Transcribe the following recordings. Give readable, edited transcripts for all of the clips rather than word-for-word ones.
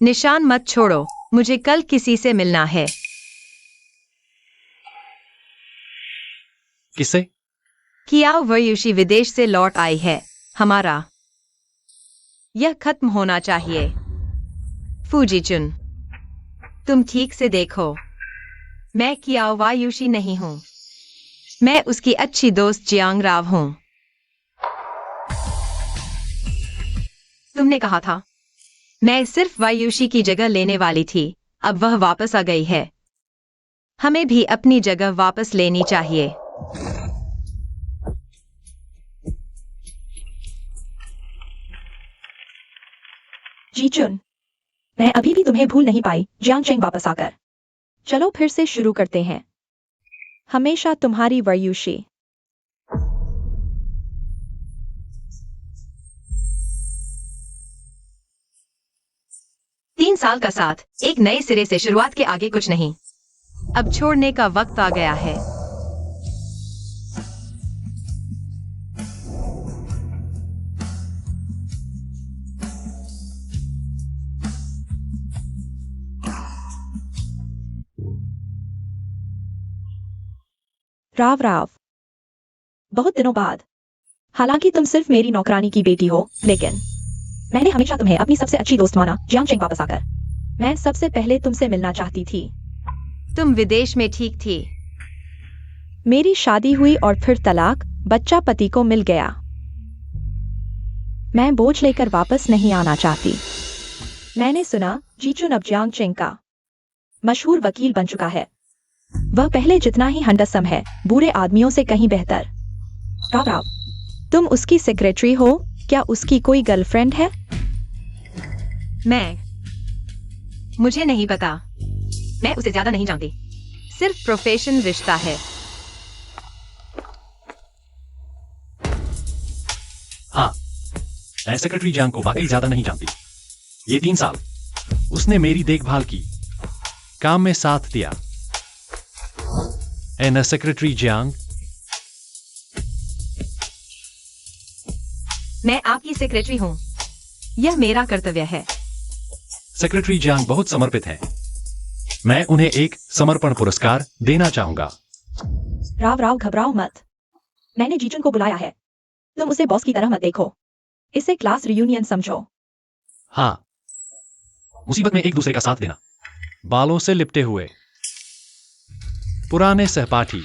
निशान मत छोड़ो, मुझे कल किसी से मिलना है। किसे? कियाओ वयुशी विदेश से लौट आई है। हमारा यह खत्म होना चाहिए। फूजीचुन, तुम ठीक से देखो। मैं कियाओ वायुशी नहीं हूँ। मैं उसकी अच्छी दोस्त जियांग राव हूँ। तुमने कहा था। मैं सिर्फ वायुशी की जगह लेने वाली थी, अब वह वापस आ गई है। हमें भी अपनी जगह वापस लेनी चाहिए। जीचुन, मैं अभी भी तुम्हें भूल नहीं पाई जियांग चेंग वापस आकर। चलो फिर से शुरू करते हैं। हमेशा तुम्हारी वयुशी। तीन साल का साथ, एक नए सिरे से शुरुआत के आगे कुछ नहीं। अब छोड़ने का वक्त आ गया है। राव राव, बहुत दिनों बाद। हालांकि तुम सिर्फ मेरी नौकरानी की बेटी हो, लेकिन मैंने हमेशा तुम्हें अपनी सबसे अच्छी दोस्त माना जियांग चेंग वापस आकर। मैं सबसे पहले तुमसे मिलना चाहती थी। तुम विदेश में ठीक थी। मेरी शादी हुई और फिर तलाक, बच्चा पति को मिल गया। मैं बोझ लेकर वापस नहीं आना चाहती। मैंने सुना जीचुन अब जियांग चेंग का मशहूर वकील बन चुका है। वह पहले जितना ही हैंडसम है, बुरे आदमियों से कहीं बेहतर। राव राव, तुम उसकी सेक्रेटरी हो, क्या उसकी कोई गर्लफ्रेंड है? मुझे नहीं पता। मैं उसे ज्यादा नहीं जानती। सिर्फ प्रोफेशन रिश्ता है। हाँ, मैं सेक्रेटरी जियांग को वाकई ज्यादा नहीं जानती। ये 3 साल उसने मेरी देखभाल की, काम में साथ दिया। An secretary Jiang. मैं आपकी सेक्रेटरी हूँ। यह मेरा कर्तव्य है। सेक्रेटरी जियांग बहुत समर्पित हैं। मैं उन्हें एक समर्पण पुरस्कार देना चाहूंगा। राव राव, घबराओ मत। मैंने जीचुन को बुलाया है। तुम उसे बॉस की तरह मत देखो। इसे क्लास रियूनियन समझो। हाँ, मुसीबत में एक दूसरे का साथ देना। बालों से लिपटे हुए पुराने सहपाठी।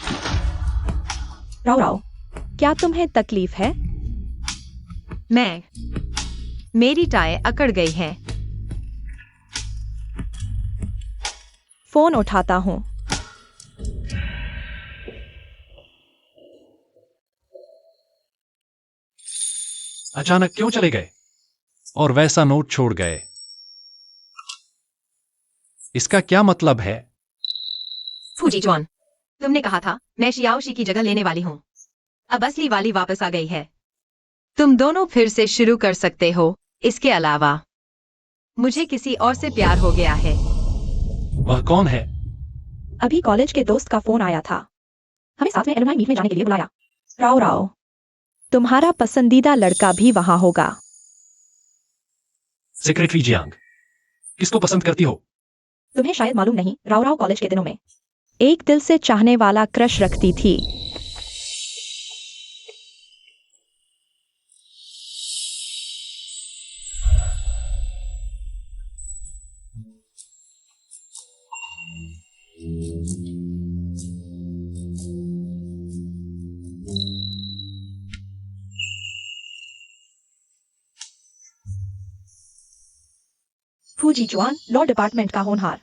राव राव, क्या तुम्हें तकलीफ है? मेरी टाई अकड़ गई है। फोन उठाता हूँ। अचानक क्यों चले गए और वैसा नोट छोड़ गए? इसका क्या मतलब है? फूजीचुन, तुमने कहा था मैं शियाओशी की जगह लेने वाली हूँ। अब असली वाली वापस आ गई है। तुम दोनों फिर से शुरू कर सकते हो। इसके अलावा मुझे किसी और से प्यार हो गया है। वह कौन है? अभी कॉलेज के दोस्त का फोन आया था। हमें साथ में एलुमनाई मीट में जाने के लिए बुलाया। राव राव, तुम्हारा पसंदीदा लड़का भी वहां होगा। सेक्रेटरी जियांग, किसको पसंद करती हो? तुम्हें शायद मालूम नहीं, राव राव कॉलेज के दिनों में एक दिल से चाहने वाला क्रश रखती थी। फूजीचुआन, लॉ डिपार्टमेंट का होनहार।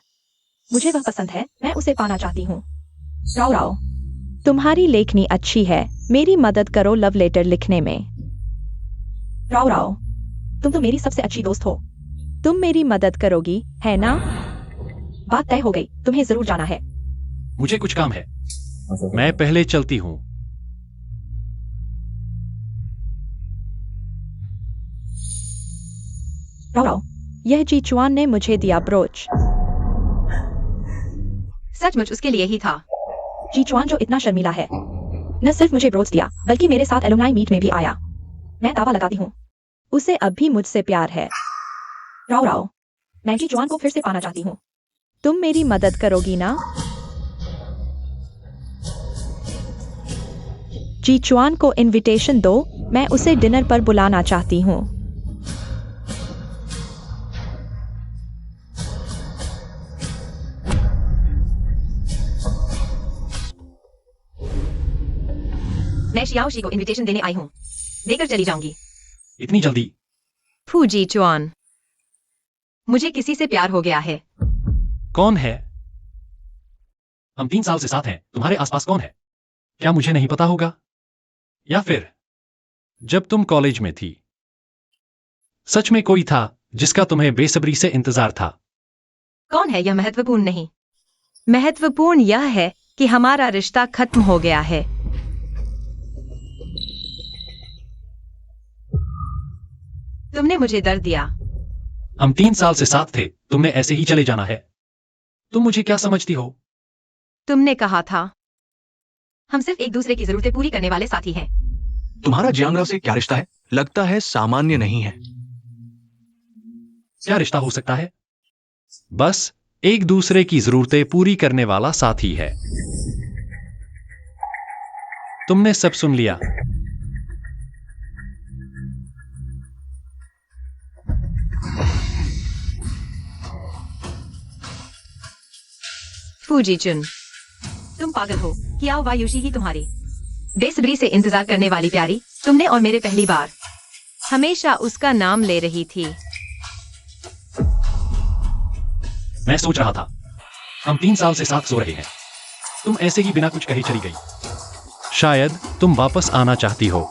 मुझे वह पसंद है, मैं उसे पाना चाहती हूँ। राव राव, तुम्हारी लेखनी अच्छी है, मेरी मदद करो लव लेटर लिखने में। राव राव, तुम तो मेरी सबसे अच्छी दोस्त हो। तुम मेरी मदद करोगी, है ना? बात तय हो गई, तुम्हें जरूर जाना है। मुझे कुछ काम है, मैं पहले चलती हूँ। राव राव, यह जीचुआन ने मुझे दिया ब्रोच। सचमुच उसके लिए ही था। जीचुआन जो इतना शर्मीला है, न सिर्फ मुझे ब्रोच दिया, बल्कि मेरे साथ एलुमनाई मीट में भी आया। मैं दावा लगाती हूँ, उसे अब भी मुझसे प्यार है। राव राव, मैं जी जुआन को फिर से पाना चाहती हूँ। तुम मेरी मदद करोगी ना? जी जुआन को इनविटेशन दो, मैं उसे डिनर पर बुलाना चाहती हूँ। मैं शियाओशी को इनविटेशन देने आई हूँ, देकर चली जाऊंगी। इतनी जल्दी? फूजी चुआन, मुझे किसी से प्यार हो गया है। कौन है? हम 3 साल से साथ हैं, तुम्हारे आसपास कौन है? क्या मुझे नहीं पता होगा? या फिर जब तुम कॉलेज में थी, सच में कोई था जिसका तुम्हें बेसब्री से इंतजार था? कौन है यह महत्वपूर्ण नहीं। महत्वपूर्ण यह है कि हमारा रिश्ता खत्म हो गया है। तुमने मुझे दर्द दिया। हम 3 साल से साथ थे, तुमने ऐसे ही चले जाना है? तुम मुझे क्या समझती हो? तुमने कहा था हम सिर्फ एक दूसरे की जरूरतें पूरी करने वाले साथी हैं। तुम्हारा जियांगराव से क्या रिश्ता है? लगता है सामान्य नहीं है। क्या रिश्ता हो सकता है? बस एक दूसरे की जरूरतें पूरी करने वाला साथी है। तुमने सब सुन लिया। फूजीचुन, तुम पागल हो। कियाओ वायुशी ही तुम्हारी बेसब्री से इंतजार करने वाली प्यारी, तुमने और मेरे पहली बार हमेशा उसका नाम ले रही थी। मैं सोच रहा था हम 3 साल से साथ सो रहे हैं, तुम ऐसे ही बिना कुछ कहे चली गई। शायद तुम वापस आना चाहती हो।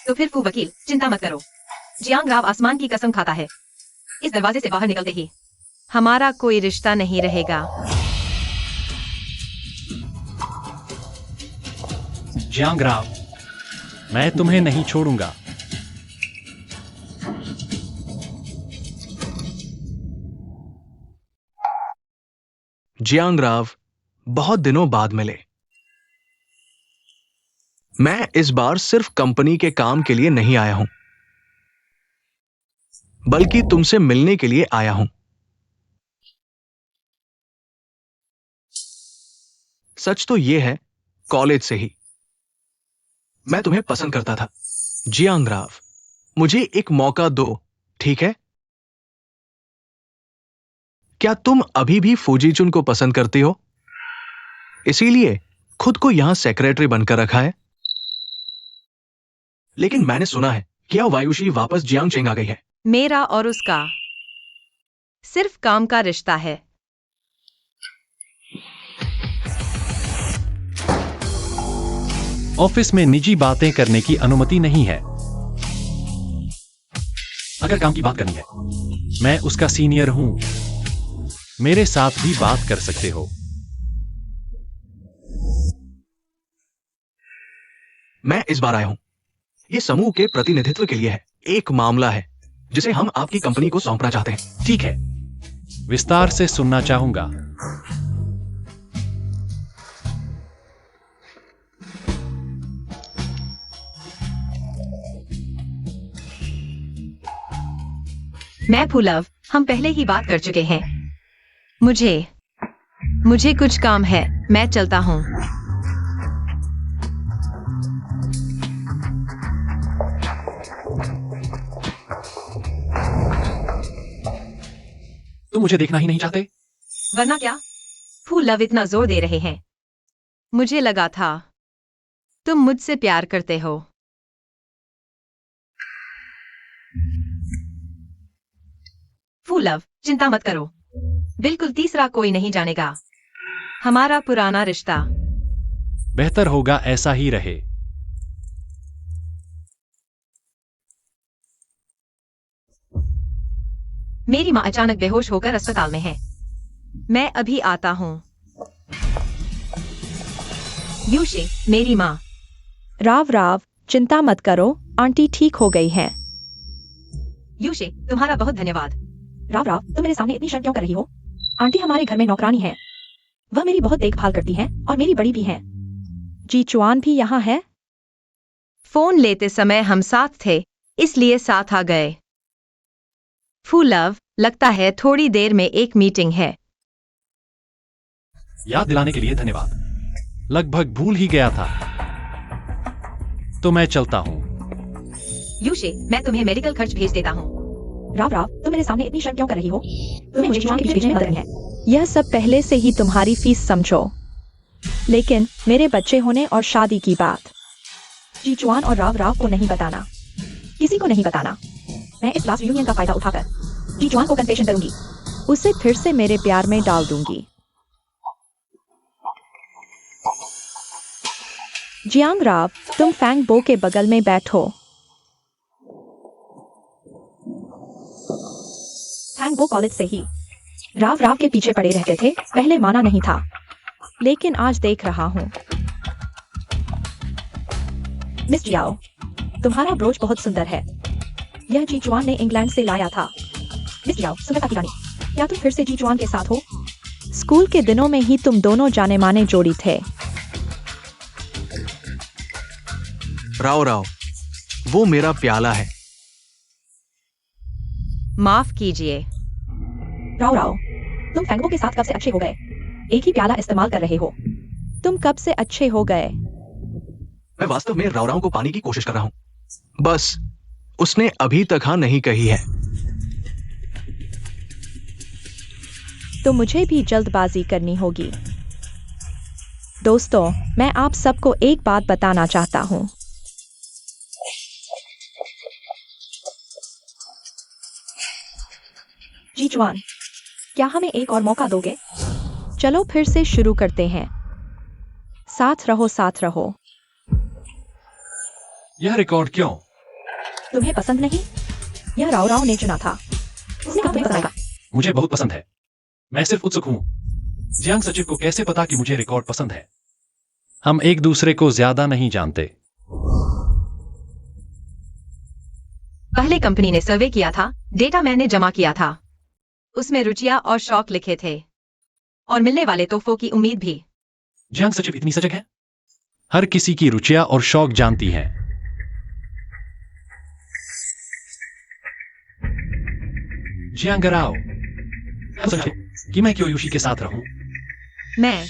तो फिर फू वकील, चिंता मत करो। जियांगराव आसमान की कसम खाता है, इस दरवाजे से बाहर निकलते ही हमारा कोई रिश्ता नहीं रहेगा। जियांगराव, मैं तुम्हें नहीं छोड़ूंगा। जियांगराव, बहुत दिनों बाद मिले। मैं इस बार सिर्फ कंपनी के काम के लिए नहीं आया हूं, बल्कि तुमसे मिलने के लिए आया हूं। सच तो यह है, कॉलेज से ही मैं तुम्हें पसंद करता था। जियांगराव, मुझे एक मौका दो, ठीक है? क्या तुम अभी भी फूजीचुन को पसंद करती हो? इसीलिए खुद को यहां सेक्रेटरी बनकर रखा है? लेकिन मैंने सुना है क्या वायुशी वापस जियांगचेंग आ गई है? मेरा और उसका सिर्फ काम का रिश्ता है। ऑफिस में निजी बातें करने की अनुमति नहीं है। अगर काम की बात करनी है, मैं उसका सीनियर हूं, मेरे साथ भी बात कर सकते हो। मैं इस बार आया हूं, यह समूह के प्रतिनिधित्व के लिए है। एक मामला है जिसे हम आपकी कंपनी को सौंपना चाहते हैं। ठीक है, विस्तार से सुनना चाहूंगा। मैं फूलव, हम पहले ही बात कर चुके हैं। मुझे कुछ काम है, मैं चलता हूं। तुम मुझे देखना ही नहीं चाहते? वरना क्या? फूलव इतना जोर दे रहे हैं। मुझे लगा था तुम मुझसे प्यार करते हो। फूलव, चिंता मत करो, बिल्कुल तीसरा कोई नहीं जानेगा हमारा पुराना रिश्ता। बेहतर होगा ऐसा ही रहे। मेरी माँ अचानक बेहोश होकर अस्पताल में है। मैं अभी आता हूँ। यूशे, मेरी माँ। राव, चिंता मत करो, आंटी ठीक हो गई है। यूशे, तुम्हारा बहुत धन्यवाद। राव, तुम मेरे सामने इतनी शर्म क्यों कर रही हो? आंटी हमारे घर में नौकरानी है, वह मेरी बहुत देखभाल करती है और मेरी बड़ी भी है। जी चुआन भी यहाँ है? फोन लेते समय हम साथ थे, इसलिए साथ आ गए। फू लव, लगता है थोड़ी देर में एक मीटिंग है। याद दिलाने के लिए धन्यवाद। लगभग भूल ही गया था। तो मैं चलता हूँ। यूशी, मैं तुम्हें मेडिकल खर्च भेज देता हूँ। राव राव, तुम मेरे सामने इतनी शर्म क्यों कर रही हो? तुम्हें मुझे जुआन के पीछे भेजने में मदद करनी है। यह सब पहले से ही तुम्हारी फीस समझो। लेकिन मेरे बच्चे होने और शादी की बात जी जुआन और राव राव को नहीं बताना, किसी को नहीं बताना। मैं इस लास्ट यूनियन का फायदा उठाकर जी जुआन को कन्फेशन करूंगी, उसे फिर से मेरे प्यार में डाल दूंगी। जियांग राव, तुम फैंग बो के बगल में बैठो। फैंग बो कॉलेज से ही राव राव के पीछे पड़े रहते थे, पहले माना नहीं था, लेकिन आज देख रहा हूँ। मिस जियाओ, तुम्हारा ब्रोच बहुत सुंदर है। यह जी जुआन ने इंग्लैंड से लाया था। मिस जियाओ, सुंदरता की रानी, क्या तुम फिर से जी जुआन के साथ हो? स्कूल के दिनों में ही तुम दोनों जाने माने जोड़ी थे। राव राव, वो मेरा प्याला है। माफ कीजिए। राव राव, तुम फैंगबो के साथ कब से अच्छे हो गए? एक ही प्याला इस्तेमाल कर रहे हो। तुम कब से अच्छे हो गए? मैं वास्तव में राव राव को पाने की कोशिश कर रहा हूं, बस उसने अभी तक हाँ नहीं कही है। तो मुझे भी जल्दबाजी करनी होगी। दोस्तों, मैं आप सबको एक बात बताना चाहता हूं। जी जुआन, क्या हमें एक और मौका दोगे? चलो फिर से शुरू करते हैं। साथ रहो, साथ रहो। यह रिकॉर्ड क्यों? तुम्हें पसंद नहीं? यह राव राव ने चुना था। उसने कहा तुम्हें पसंद आएगा। मुझे बहुत पसंद है। मैं सिर्फ उत्सुक हूँ। जियांग सचिव को कैसे पता कि मुझे रिकॉर्ड पसंद है? हम एक दूसरे को ज्यादा नहीं जानते। पहले कंपनी ने सर्वे किया था, डेटा मैंने जमा किया था। उसमें रुचियां और शौक लिखे थे, और मिलने वाले तोहफों की उम्मीद भी। जियांग सचिव इतनी सजग है? हर किसी की रुचियां और शौक जानती हैं। जियांग राव, सच है कि मैं क्यों यूशी के साथ रहूं? मैं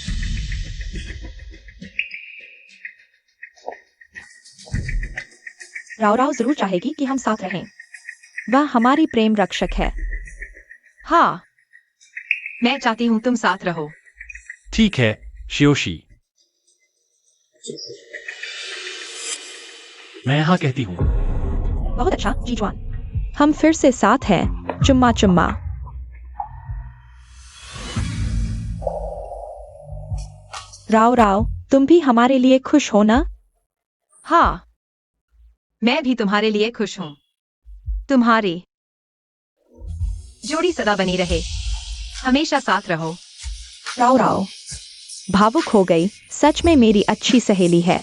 राव राव जरूर चाहेगी कि हम साथ रहें। वह हमारी प्रेम रक्षक है। हाँ, मैं चाहती हूँ तुम साथ रहो। ठीक है, शियोशी। मैं हाँ कहती हूँ। बहुत अच्छा जी जुआन, हम फिर से साथ हैं। चुम्मा चुम्मा। राव राव, तुम भी हमारे लिए खुश हो ना? हाँ, मैं भी तुम्हारे लिए खुश हूँ। तुम्हारी जोड़ी सदा बनी रहे, हमेशा साथ रहो। राव राव, भावुक हो गई। सच में मेरी अच्छी सहेली है।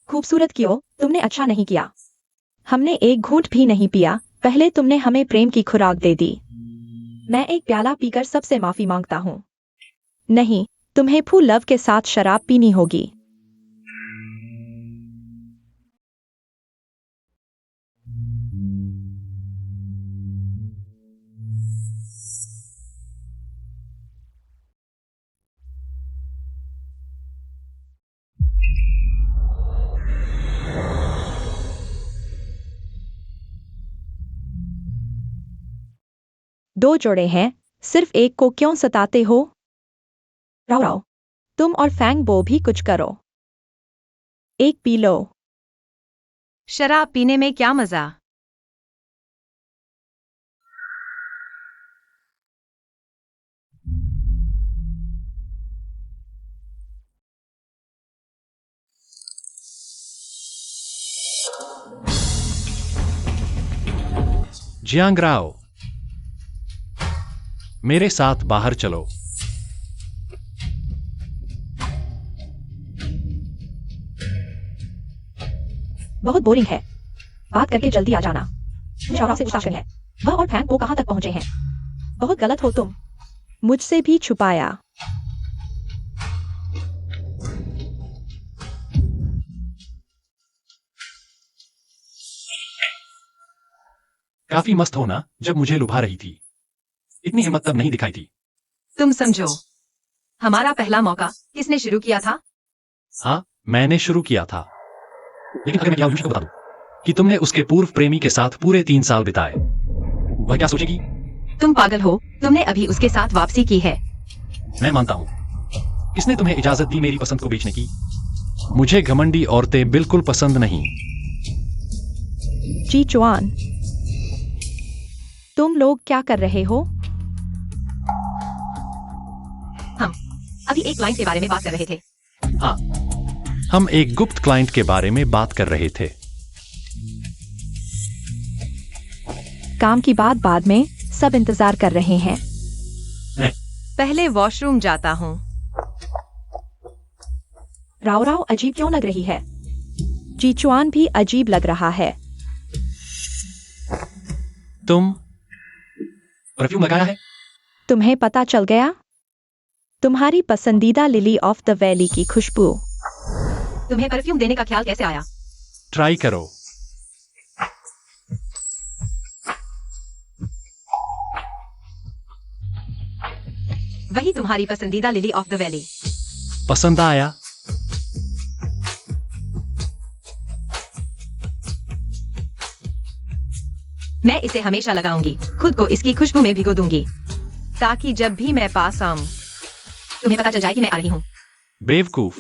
खूबसूरत क्यों? तुमने अच्छा नहीं किया। हमने एक घूंट भी नहीं पिया, पहले तुमने हमें प्रेम की खुराक दे दी। मैं एक प्याला पीकर सबसे माफी मांगता हूँ। नहीं, तुम्हें फू लव के साथ शराब पीनी होगी। दो जोड़े हैं, सिर्फ एक को क्यों सताते हो? राव राव, तुम और फैंग बो भी कुछ करो। एक पी लो। शराब पीने में क्या मजा? जियांग राव, मेरे साथ बाहर चलो। बहुत बोरिंग है। बात करके जल्दी आ जाना। मुझे राव राव से पूछना है, वह और फैंग बो कहाँ तक पहुंचे हैं? बहुत गलत हो तुम। मुझसे भी छुपाया। काफी मस्त हो ना जब मुझे लुभा रही थी। इतनी हिम्मत तब नहीं दिखाई थी। तुम समझो, हमारा पहला मौका किसने शुरू किया था? हाँ, मैंने शुरू किया था। लेकिन अगर मैं क्या को बता दूं कि तुमने उसके पूर्व प्रेमी के साथ पूरे 3 साल बिताए, वह क्या सोचेगी? तुम पागल हो, तुमने अभी उसके साथ वापसी की है। मैं मानता हूं। किसने तुम्हें इजाजत दी मेरी पसंद को बेचने की? मुझे घमंडी औरतें बिल्कुल पसंद नहीं। जी चुआन, तुम लोग क्या कर रहे हो? हम अभी एक क्लाइंट के बारे में बात कर रहे थे। हाँ, हम एक गुप्त क्लाइंट के बारे में बात कर रहे थे। काम की बात बाद में, सब इंतजार कर रहे हैं। पहले वॉशरूम जाता हूँ। राव राव अजीब क्यों लग रही है? जी चुआन भी अजीब लग रहा है। तुम परफ्यूम लगाया है? तुम्हें पता चल गया? तुम्हारी पसंदीदा लिली ऑफ द वैली की खुशबू। तुम्हें परफ्यूम देने का ख्याल कैसे आया? ट्राई करो। वही तुम्हारी पसंदीदा लिली ऑफ द वैली। पसंद आया? मैं इसे हमेशा लगाऊंगी, खुद को इसकी खुशबू में भिगो दूंगी, ताकि जब भी मैं पास आऊं तुम्हें पता चल जाए कि मैं आ रही हूं। बेवकूफ।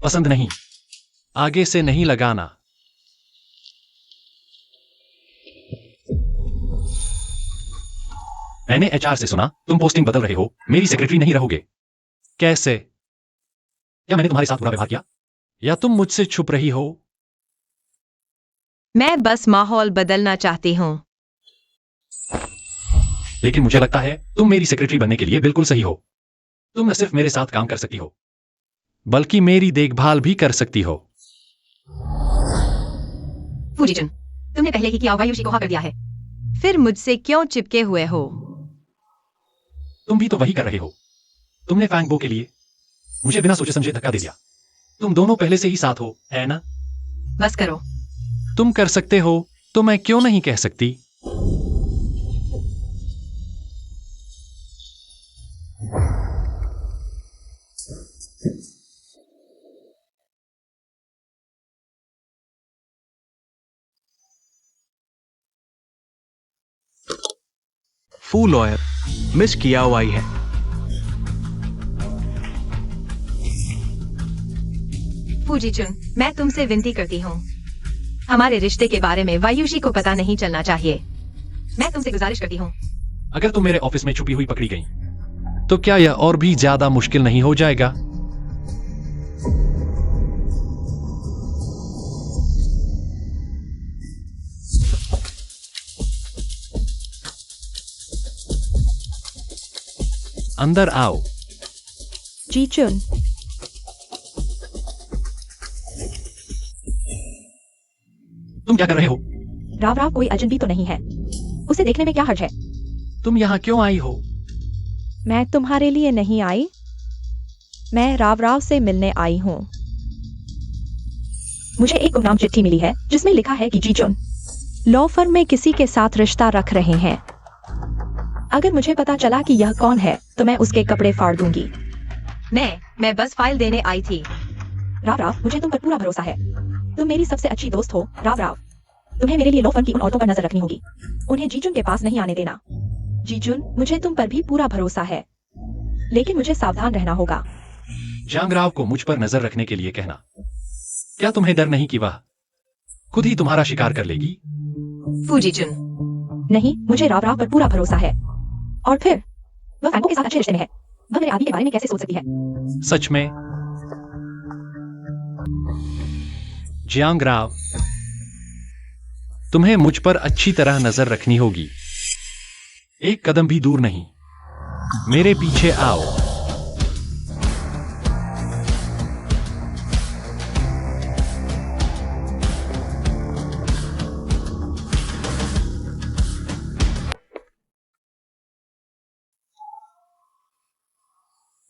पसंद नहीं। आगे से नहीं लगाना। मैंने एचआर से सुना तुम पोस्टिंग बदल रहे हो, मेरी सेक्रेटरी नहीं रहोगे। कैसे? क्या मैंने तुम्हारे साथ बुरा व्यवहार किया? या तुम मुझसे छुप रही हो? मैं बस माहौल बदलना चाहती हूँ। लेकिन मुझे लगता है तुम मेरी सेक्रेटरी बनने के लिए बिल्कुल सही हो। तुम न सिर्फ मेरे साथ काम कर सकती हो, बल्कि मेरी देखभाल भी कर सकती हो। फूजीचुन, तुमने पहले ही किया वायुषी को हाँ कर दिया है। फिर मुझसे क्यों चिपके हुए हो? तुम भी तो वही कर रहे हो। तुमने फैंगबो के लिए मुझे बिना सोचे समझे धक्का दे दिया। तुम दोनों पहले से ही साथ हो, है ना? बस करो। तुम कर सकते हो तो मैं क्यों नहीं कह सकती? फू लॉयर मिस कियाओ आई है। फूजीचुन, मैं तुमसे विनती करती हूँ, हमारे रिश्ते के बारे में वायुषी को पता नहीं चलना चाहिए। मैं तुमसे गुजारिश करती हूँ। अगर तुम मेरे ऑफिस में छुपी हुई पकड़ी गई, तो क्या यह और भी ज्यादा मुश्किल नहीं हो जाएगा? अंदर आओ। जी चुन, तुम क्या कर रहे हो? राव राव कोई अजनबी तो नहीं है। उसे देखने में क्या हर्ज है? तुम यहाँ क्यों आई हो? मैं तुम्हारे लिए नहीं आई, मैं राव राव से मिलने आई हूँ। मुझे एक गुमनाम चिट्ठी मिली है जिसमें लिखा है कि जी चुन लॉ फर्म में किसी के साथ रिश्ता रख रहे हैं। अगर मुझे पता चला कि यह कौन है तो मैं उसके कपड़े फाड़ दूंगी। मैं बस फाइल देने आई थी। राव राव, मुझे तुम पर पूरा भरोसा है। तुम मेरी सबसे अच्छी दोस्त हो राव राव। तुम्हें मेरे लिए लॉ फर्म की उन औरतों पर नजर रखनी होगी, उन्हें जीजुन के पास नहीं आने देना। जीजुन, मुझे तुम पर भी पूरा भरोसा है, लेकिन मुझे सावधान रहना होगा। जांगराव को मुझ पर नजर रखने के लिए कहना। क्या तुम्हें डर नहीं कि वह खुद ही तुम्हारा शिकार कर लेगी? फूजीचुन, नहीं, मुझे राव राव पर पूरा भरोसा है। और फिर वह फैंगो के साथ अच्छे रिश्ते में है। वह मेरे आदमी के बारे में कैसे सोच सकती है? सच में? जियांगराव, तुम्हें मुझ पर अच्छी तरह नजर रखनी होगी। एक कदम भी दूर नहीं। मेरे पीछे आओ।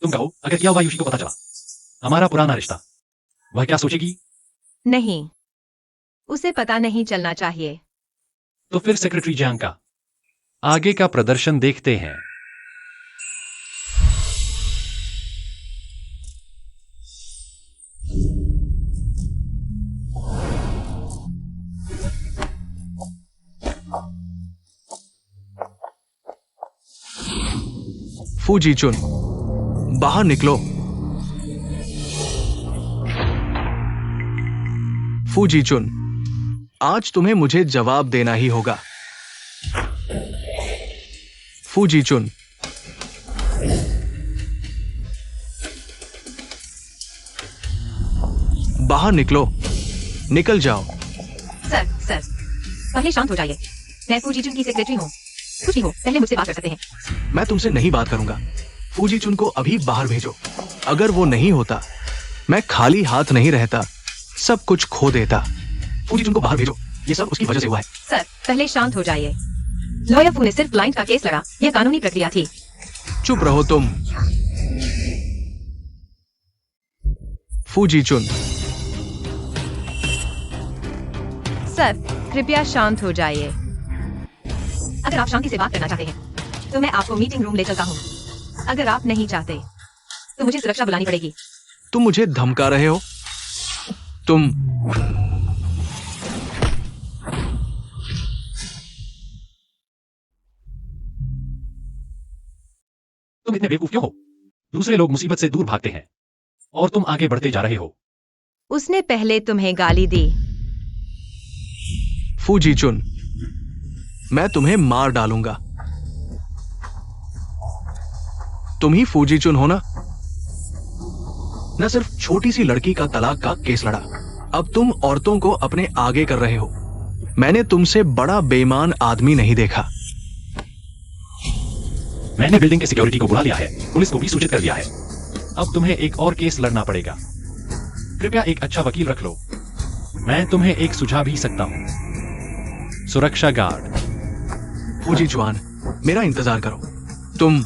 तुम कहो, अगर क्या हुआ यूशी को पता चला हमारा पुराना रिश्ता, वह क्या सोचेगी? नहीं, उसे पता नहीं चलना चाहिए। तो फिर सेक्रेटरी जियांग का आगे का प्रदर्शन देखते हैं। फूजी चुन, बाहर निकलो। फूजी चुन, आज तुम्हें मुझे जवाब देना ही होगा। फूजी चुन, बाहर निकलो, निकल जाओ। सर, पहले शांत हो जाइए। मैं फूजी चुन की सेक्रेटरी हूँ। कुछ नहीं हो, पहले मुझसे बात कर सकते हैं। मैं तुमसे नहीं बात करूंगा। फूजी चुन को अभी बाहर भेजो। अगर वो नहीं होता, मैं खाली हाथ नहीं रहता, सब कुछ खो देता। फूजी चुन को बाहर भेजो, ये सब उसकी वजह से हुआ है। सर, पहले शांत हो जाइए। लॉयर फू ने सिर्फ क्लाइंट का केस लड़ा, यह कानूनी प्रक्रिया थी। चुप रहो तुम। फूजी चुन, सर, कृपया शांत हो जाइए। अगर आप शांति से बात करना चाहते हैं तो मैं आपको मीटिंग रूम ले चलता हूँ। अगर आप नहीं चाहते तो मुझे सुरक्षा बुलानी पड़ेगी। तुम मुझे धमका रहे हो? तुम इतने बेवकूफ क्यों हो? दूसरे लोग मुसीबत से दूर भागते हैं और तुम आगे बढ़ते जा रहे हो। उसने पहले तुम्हें गाली दी। फूजी चुन, मैं तुम्हें मार डालूंगा। तुम ही फूजी चुन हो ना? न सिर्फ छोटी सी लड़की का तलाक का केस लड़ा, अब तुम औरतों को अपने आगे कर रहे हो। मैंने तुमसे बड़ा बेईमान आदमी नहीं देखा। मैंने बिल्डिंग के सिक्योरिटी को बुला लिया है, पुलिस को भी सूचित कर दिया है। अब तुम्हें एक और केस लड़ना पड़ेगा। कृपया एक अच्छा वकील रख लो। मैं तुम्हें एक सुझाव भी सकता हूं। सुरक्षा गार्ड। फूजी जुआन, मेरा इंतजार करो। तुम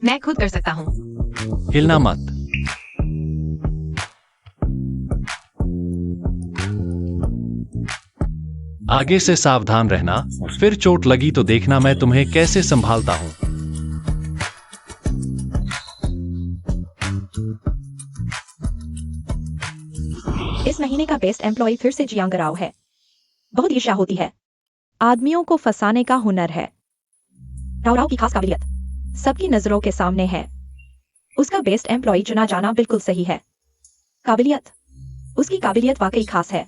मैं खुद कर सकता हूँ। हिलना मत। आगे से सावधान रहना, फिर चोट लगी तो देखना मैं तुम्हें कैसे संभालता हूं। इस महीने का बेस्ट एम्प्लॉय फिर से जियांग राव है। बहुत ईर्ष्या होती है। आदमियों को फंसाने का हुनर है। राव की खास काबिलियत सबकी नजरों के सामने है। उसका बेस्ट एम्प्लॉय चुना जाना बिल्कुल सही है। उसकी काबिलियत वाकई खास है।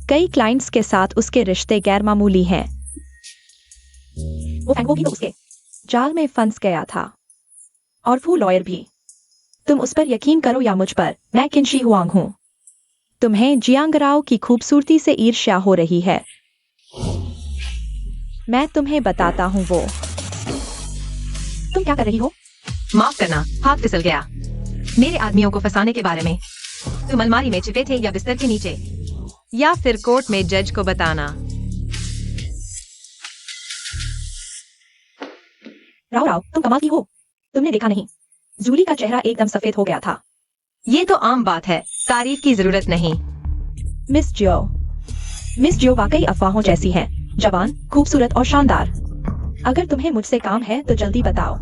कई क्लाइंट्स के साथ उसके रिश्ते गैर मामूली हैं। वो फैंगो भी तो उसके जाल में फंस गया था। और फू लॉयर भी। तुम उस पर यकीन करो या मुझ पर, मैं किनशी हुआंग हूं। तुम्हें जियांग राव की खूबसूरती से ईर्ष्या हो रही है। मैं तुम्हें बताता हूं वो। तुम क्या कर रही हो? माफ करना, हाथ फिसल गया। मेरे आदमियों को फंसाने के बारे में। तुम अलमारी में छिपे थे या बिस्तर के नीचे, या फिर कोर्ट में जज को बताना। राव तुम कमाल की हो। तुमने देखा नहीं, जूली का चेहरा एकदम सफेद हो गया था। ये तो आम बात है, तारीफ की जरूरत नहीं। मिस जियो वाकई अफवाहों जैसी है। जवान, खूबसूरत और शानदार। अगर तुम्हें मुझसे काम है तो जल्दी बताओ।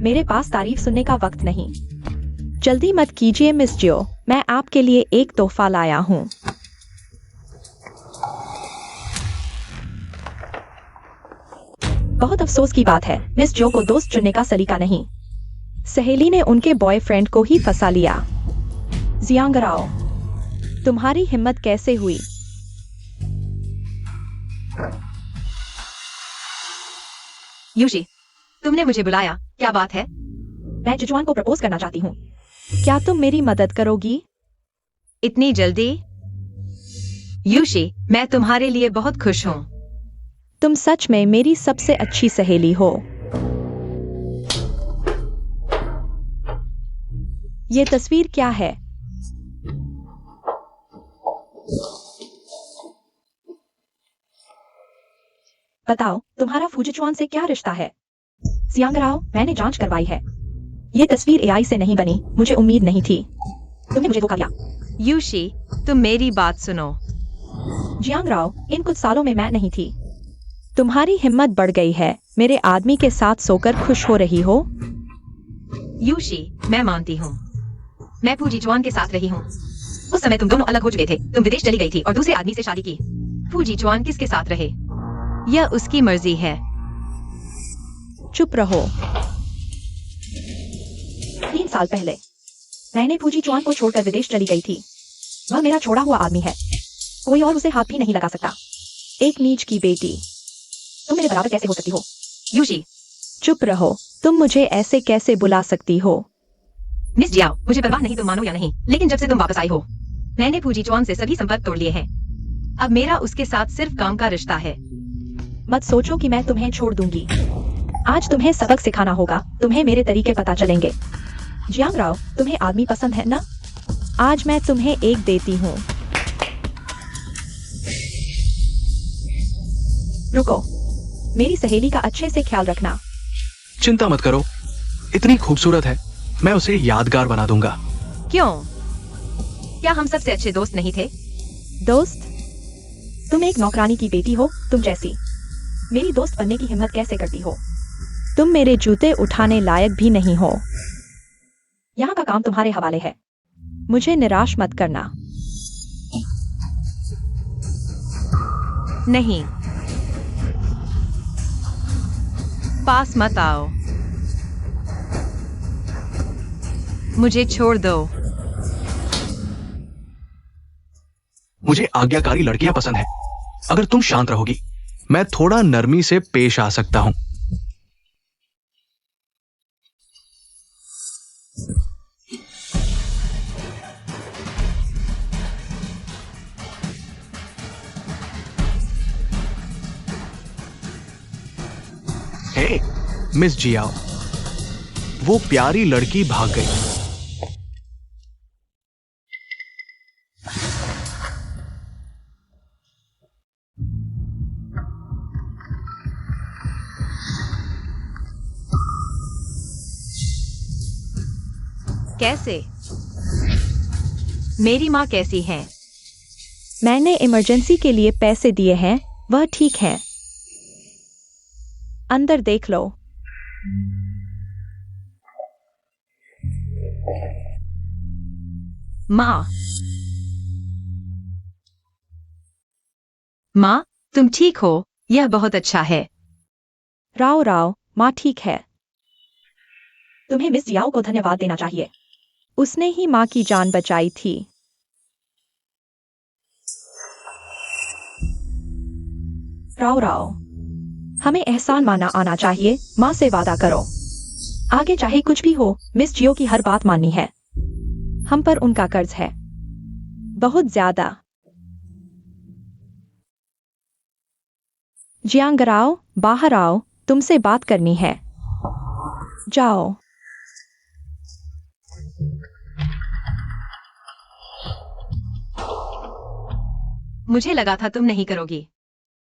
मेरे पास तारीफ सुनने का वक्त नहीं। जल्दी मत कीजिए मिस जियो, मैं आपके लिए एक तोहफा लाया हूं। बहुत अफसोस की बात है, मिस जो को दोस्त चुनने का सलीका नहीं। सहेली ने उनके बॉयफ्रेंड को ही फंसा लिया। जियांग राव, तुम्हारी हिम्मत कैसे हुई? यूशी, तुमने मुझे बुलाया, क्या बात है? मैं जुजुआन को प्रपोज करना चाहती हूँ। क्या तुम मेरी मदद करोगी? इतनी जल्दी? यूशी, मैं तुम्हारे लिए बहुत खुश हूँ। तुम सच में मेरी सबसे अच्छी सहेली हो। ये तस्वीर क्या है? बताओ तुम्हारा फूजिचुआन से क्या रिश्ता है? जियांगराओ, मैंने जांच करवाई है। ये तस्वीर एआई से नहीं बनी, मुझे उम्मीद नहीं थी। तुमने मुझे धोखा दिया। यूशी, तुम मेरी बात सुनो। जियांगराओ, इन कुछ सालों में मैं नहीं थी। तुम्हारी हिम्मत बढ़ गई है, मेरे आदमी के साथ सोकर खुश हो रही हो? यूशी, मैं मानती हूँ। मैं फूजीचुआन के साथ रही हूँ। उस समय तुम दोनों अलग हो चुके थे, तुम विदेश चली गई थी और दूसरे आदमी से शादी की। फूजीचुआन किसके साथ रहे, यह उसकी मर्जी है। चुप रहो। 3 साल पहले मैंने फूजीचुआन को छोड़कर विदेश चली गई थी। वह मेरा छोड़ा हुआ आदमी है, कोई और उसे हाथ भी नहीं लगा सकता। एक नीच की बेटी, तुम मेरे बराबर कैसे हो सकती हो? यूशी, चुप रहो। तुम मुझे ऐसे कैसे बुला सकती हो? मिस जियाओ, मुझे परवाह नहीं तुम मानो या नहीं, लेकिन जब से तुम वापस आई हो मैंने फूजीचुआन से सभी संपर्क तोड़ लिए हैं। अब मेरा उसके साथ सिर्फ काम का रिश्ता है। मत सोचो कि मैं तुम्हें छोड़ दूंगी। आज तुम्हें सबक सिखाना होगा, तुम्हें मेरे तरीके पता चलेंगे। जियांगराओ, तुम्हें आदमी पसंद है ना? आज मैं तुम्हें एक देती हूँ। रुको, मेरी सहेली का अच्छे से ख्याल रखना। चिंता मत करो, इतनी खूबसूरत है, मैं उसे यादगार बना दूंगा। क्यों? क्या हम सबसे अच्छे दोस्त नहीं थे? दोस्त? तुम एक नौकरानी की बेटी हो, तुम जैसी मेरी दोस्त बनने की हिम्मत कैसे करती हो? तुम मेरे जूते उठाने लायक भी नहीं हो। यहाँ का काम तुम्हारे हवाले है, मुझे निराश मत करना। नहीं, पास मत आओ, मुझे छोड़ दो। मुझे आज्ञाकारी लड़कियां पसंद है। अगर तुम शांत रहोगी, मैं थोड़ा नरमी से पेश आ सकता हूं। हे, मिस जियाओ, वो प्यारी लड़की भाग गई। कैसे? मेरी माँ कैसी है? मैंने इमरजेंसी के लिए पैसे दिए हैं, वह ठीक है। अंदर देख लो। माँ, माँ, तुम ठीक हो? यह बहुत अच्छा है। राव राव, माँ ठीक है। तुम्हें मिस जियाओ को धन्यवाद देना चाहिए, उसने ही माँ की जान बचाई थी। राव राव, हमें एहसान माना आना चाहिए। माँ से वादा करो, आगे चाहे कुछ भी हो, मिस जियो की हर बात माननी है। हम पर उनका कर्ज है, बहुत ज्यादा। जियांगराओ, बाहर आओ, तुमसे बात करनी है। जाओ। मुझे लगा था तुम नहीं करोगी।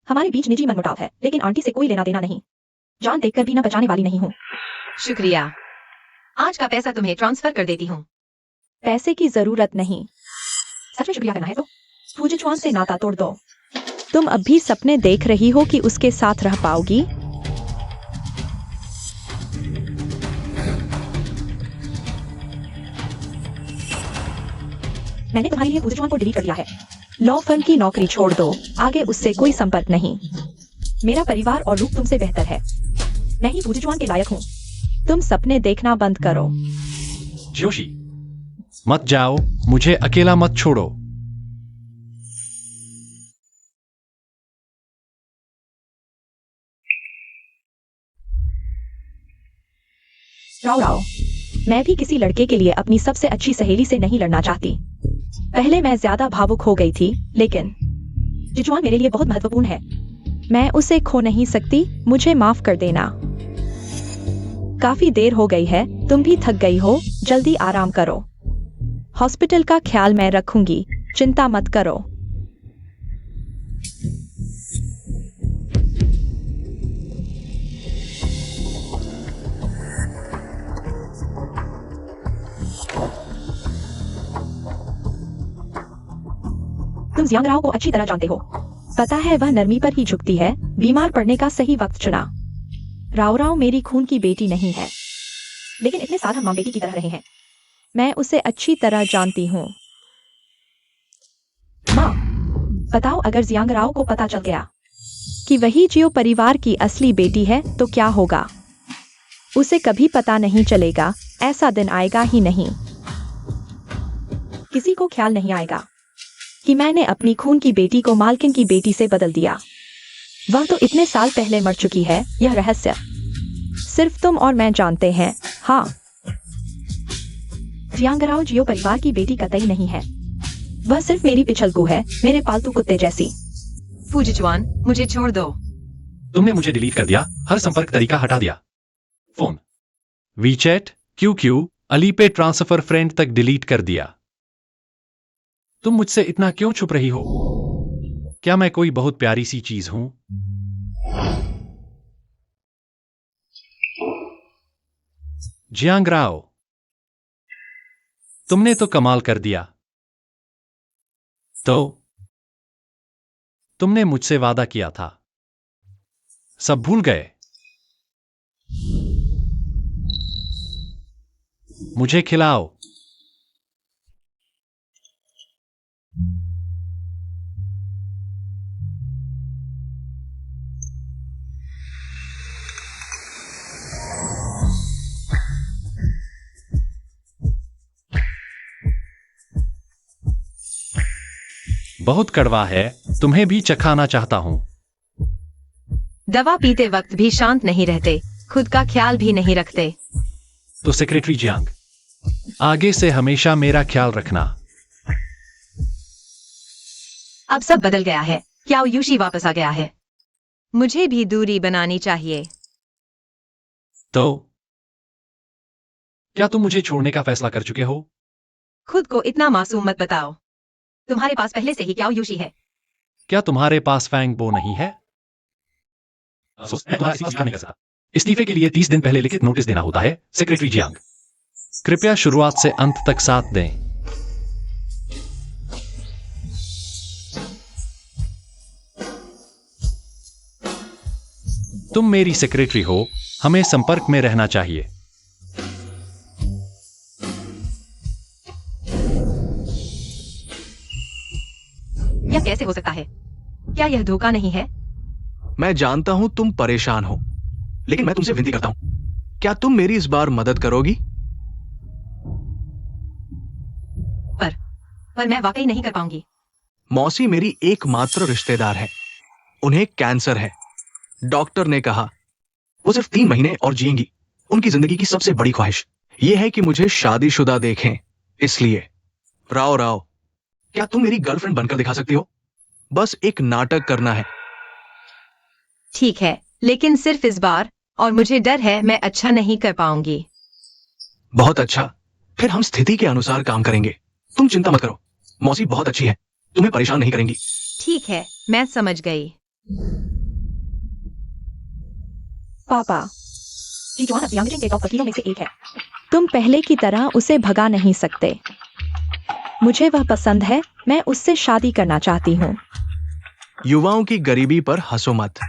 हमारे बीच निजी मनमुटाव है, लेकिन आंटी से कोई लेना देना नहीं। जान देखकर भी ना बचाने वाली नहीं हूँ। शुक्रिया, आज का पैसा तुम्हें ट्रांसफर कर देती हूँ। पैसे की जरूरत नहीं। सच में शुक्रिया करना है तो फूजिचुआन से नाता तोड़ दो। तुम अब भी सपने देख रही हो कि उसके साथ रह पाओगी? मैंने तुम्हारे लिए फूजिचुआन को डिलीट कर दिया है। लॉ फर्म की नौकरी छोड़ दो, आगे उससे कोई संपर्क नहीं। मेरा परिवार और रूप तुमसे बेहतर है। मैं ही फूजिचुआन के लायक हूँ। तुम सपने देखना बंद करो। जोशी, मत जाओ, मुझे अकेला मत छोड़ो। राव राव, मैं भी किसी लड़के के लिए अपनी सबसे अच्छी सहेली से नहीं लड़ना चाहती। पहले मैं ज्यादा भावुक हो गई थी, लेकिन जिजुआन मेरे लिए बहुत महत्वपूर्ण है। मैं उसे खो नहीं सकती, मुझे माफ कर देना। काफी देर हो गई है, तुम भी थक गई हो, जल्दी आराम करो। हॉस्पिटल का ख्याल मैं रखूंगी, चिंता मत करो। तुम जियांग राव को अच्छी तरह जानते हो। पता है वह नरमी पर ही झुकती है। बीमार पड़ने का सही वक्त चुना। राव राव मेरी खून की बेटी नहीं है, लेकिन इतने साल हम माँ बेटी की तरह रहे हैं। मैं उसे अच्छी तरह जानती हूँ। माँ, बताओ अगर जियांग राव को पता चल गया कि वही जियो परिवार की असली बेटी है तो क्या होगा? उसे कभी पता नहीं चलेगा, ऐसा दिन आएगा ही नहीं। किसी को ख्याल नहीं आएगा कि मैंने अपनी खून की बेटी को मालकिन की बेटी से बदल दिया। वह तो इतने साल पहले मर चुकी है। यह रहस्य सिर्फ तुम और मैं जानते हैं। हाँ, जियांग राव जियो परिवार की बेटी कतई नहीं है। वह सिर्फ मेरी पिछलगू है, मेरे पालतू कुत्ते जैसी। फूजीचुआन, मुझे छोड़ दो। तुमने मुझे डिलीट कर दिया, हर संपर्क तरीका हटा दिया। Phone, WeChat, QQ, Alipay transfer friend तक डिलीट कर दिया। तुम मुझसे इतना क्यों छुप रही हो? क्या मैं कोई बहुत प्यारी सी चीज हूं? जियांग राव, तुमने तो कमाल कर दिया। तो तुमने मुझसे वादा किया था, सब भूल गए? मुझे खिलाओ। बहुत कड़वा है, तुम्हें भी चखाना चाहता हूं। दवा पीते वक्त भी शांत नहीं रहते, खुद का ख्याल भी नहीं रखते। तो सेक्रेटरी जियांग, आगे से हमेशा मेरा ख्याल रखना। अब सब बदल गया है। क्या यूशी वापस आ गया है? मुझे भी दूरी बनानी चाहिए। तो क्या तुम मुझे छोड़ने का फैसला कर चुके हो? खुद को इतना मासूम मत बताओ। तुम्हारे पास पहले से ही क्या यूशी है। क्या तुम्हारे पास फैंग बो नहीं है? अफसोस, मैं तुम्हारा इस्तीफा नहीं कर सकता। इस्तीफे के लिए 30 दिन पहले लिखित नोटिस देना होता है। सेक्रेटरी जियांग, कृपया शुरुआत से अंत तक साथ दें। तुम मेरी सेक्रेटरी हो, हमें संपर्क में रहना चाहिए। यह कैसे हो सकता है? क्या यह धोखा नहीं है? मैं जानता हूं तुम परेशान हो, लेकिन मैं तुमसे विनती करता हूं, क्या तुम मेरी इस बार मदद करोगी? पर मैं वाकई नहीं कर पाऊंगी। मौसी मेरी एकमात्र रिश्तेदार है। उन्हें कैंसर है। डॉक्टर ने कहा वो सिर्फ 3 महीने और जिएंगी। उनकी जिंदगी की सबसे बड़ी ख्वाहिश यह है कि मुझे शादीशुदा देखें। इसलिए राव राव, क्या तुम मेरी गर्लफ्रेंड बनकर दिखा सकती हो? बस एक नाटक करना है। ठीक है, लेकिन सिर्फ इस बार, और मुझे डर है मैं अच्छा नहीं कर पाऊंगी। बहुत अच्छा, फिर हम स्थिति के अनुसार काम करेंगे। तुम चिंता मत करो, मौसी बहुत अच्छी है, तुम्हें परेशान नहीं करेंगी। ठीक है, मैं समझ गई। पापा, जीजुआन अब यांगजिंग के टॉप वकीलों में से एक है। तुम पहले की तरह उसे भगा नहीं सकते। मुझे वह पसंद है, मैं उससे शादी करना चाहती हूँ। युवाओं की गरीबी पर हंसो मत।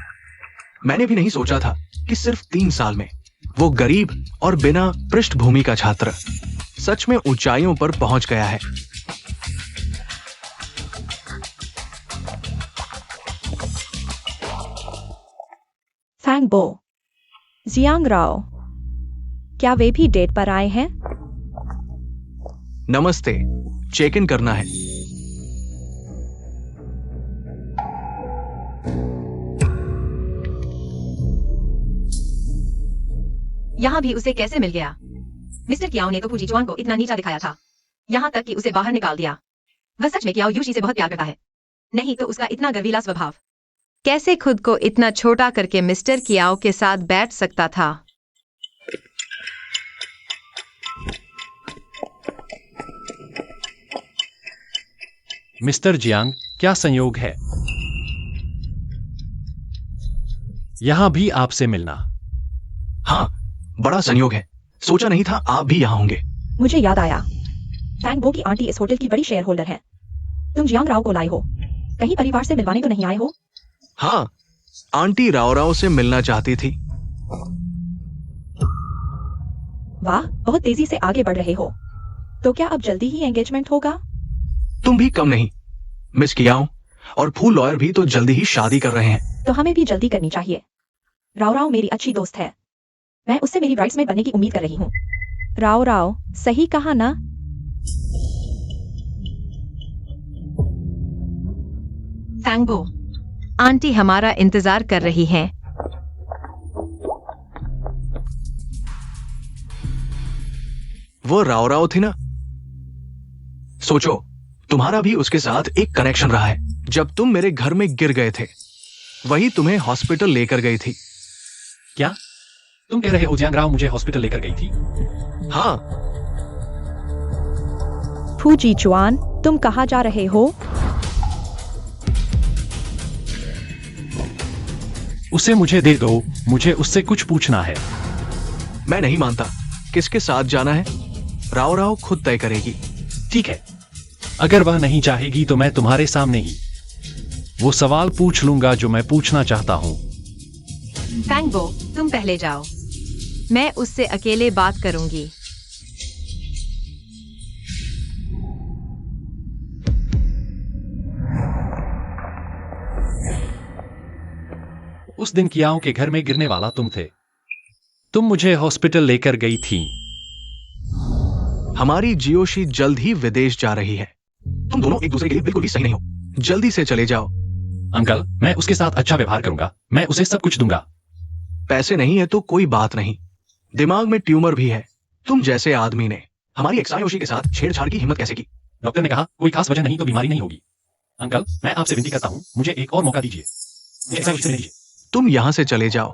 मैंने भी नहीं सोचा था कि सिर्फ 3 साल में वो गरीब और बिना पृष्ठभूमि का छात्र सच में ऊंचाइयों पर पहुंच गया है। फैंग बो, जियांग राव, क्या वे भी डेट पर आए हैं? नमस्ते, चेक इन करना है। यहाँ भी उसे कैसे मिल गया? मिस्टर कियाओ ने तो फूजीचुआन को इतना नीचा दिखाया था, यहाँ तक कि उसे बाहर निकाल दिया। वह सच में कियाओ यूशी से बहुत प्यार करता है, नहीं तो उसका इतना गर्वीला स्वभाव कैसे खुद को इतना छोटा करके मिस्टर कियाओ के साथ बैठ सकता था? मिस्टर जियांग, क्या संयोग है यहां भी आपसे मिलना। हाँ, बड़ा संयोग है। सोचा नहीं था आप भी यहाँ होंगे। मुझे याद आया, फैंग बो की आंटी इस होटल की बड़ी शेयर होल्डर है। तुम जियांग राव को लाए हो। कहीं परिवार से मिलवाने तो नहीं आए हो? हाँ, आंटी राव राव से मिलना चाहती थी। वाह, बहुत तेजी से आगे बढ़ रहे हो। तो क्या अब जल्दी ही एंगेजमेंट होगा? तुम भी कम नहीं। मिस कियाओ और फूल लॉयर भी तो जल्दी ही शादी कर रहे हैं। तो हमें भी जल्दी करनी चाहिए। राव राव मेरी अच्छी दोस्त है। मैं उससे मेरी ब्राइड्समेड बनने की उम्मीद कर रही हूँ। राव राव, सही कहा ना? फैंगबो, आंटी हमारा इंतजार कर रही हैं। वो राव राव थी ना? सोचो, तुम्हारा भी उसके साथ एक कनेक्शन रहा है। जब तुम मेरे घर में गिर गए थे, वही तुम्हें हॉस्पिटल लेकर गई थी। क्या तुम कह रहे हो जियांग राव मुझे हॉस्पिटल लेकर गई थी? हाँ, फूजी चुआन, तुम कहाँ जा रहे हो? उसे मुझे दे दो, मुझे उससे कुछ पूछना है। मैं नहीं मानता। किसके साथ जाना है, राव राव खुद तय करेगी। ठीक है, अगर वह नहीं चाहेगी तो मैं तुम्हारे सामने ही वो सवाल पूछ लूंगा जो मैं पूछना चाहता हूं। फैंगबो, तुम पहले जाओ। मैं उससे अकेले बात करूंगी। उस दिन कियाओ के घर में गिरने वाला तुम थे। तुम मुझे हॉस्पिटल लेकर गई थी। हमारी जियोशी जल्द ही विदेश जा रही है। तुम दोनों एक दूसरे के लिए बिल्कुल भी सही नहीं हो। जल्दी से चले जाओ। अंकल, मैं उसके साथ अच्छा व्यवहार करूंगा। मैं उसे सब कुछ दूंगा। पैसे नहीं है तो कोई बात नहीं, दिमाग में ट्यूमर भी है। तुम जैसे आदमी ने हमारी एक्सायोशी के साथ छेड़छाड़ की हिम्मत कैसे की? डॉक्टर ने कहा कोई खास वजह नहीं तो बीमारी नहीं होगी। अंकल, मैं आपसे विनती करता हूं, मुझे एक और मौका दीजिए। मुझे एक्सायोशी से दीजिए। तुम यहां से चले जाओ।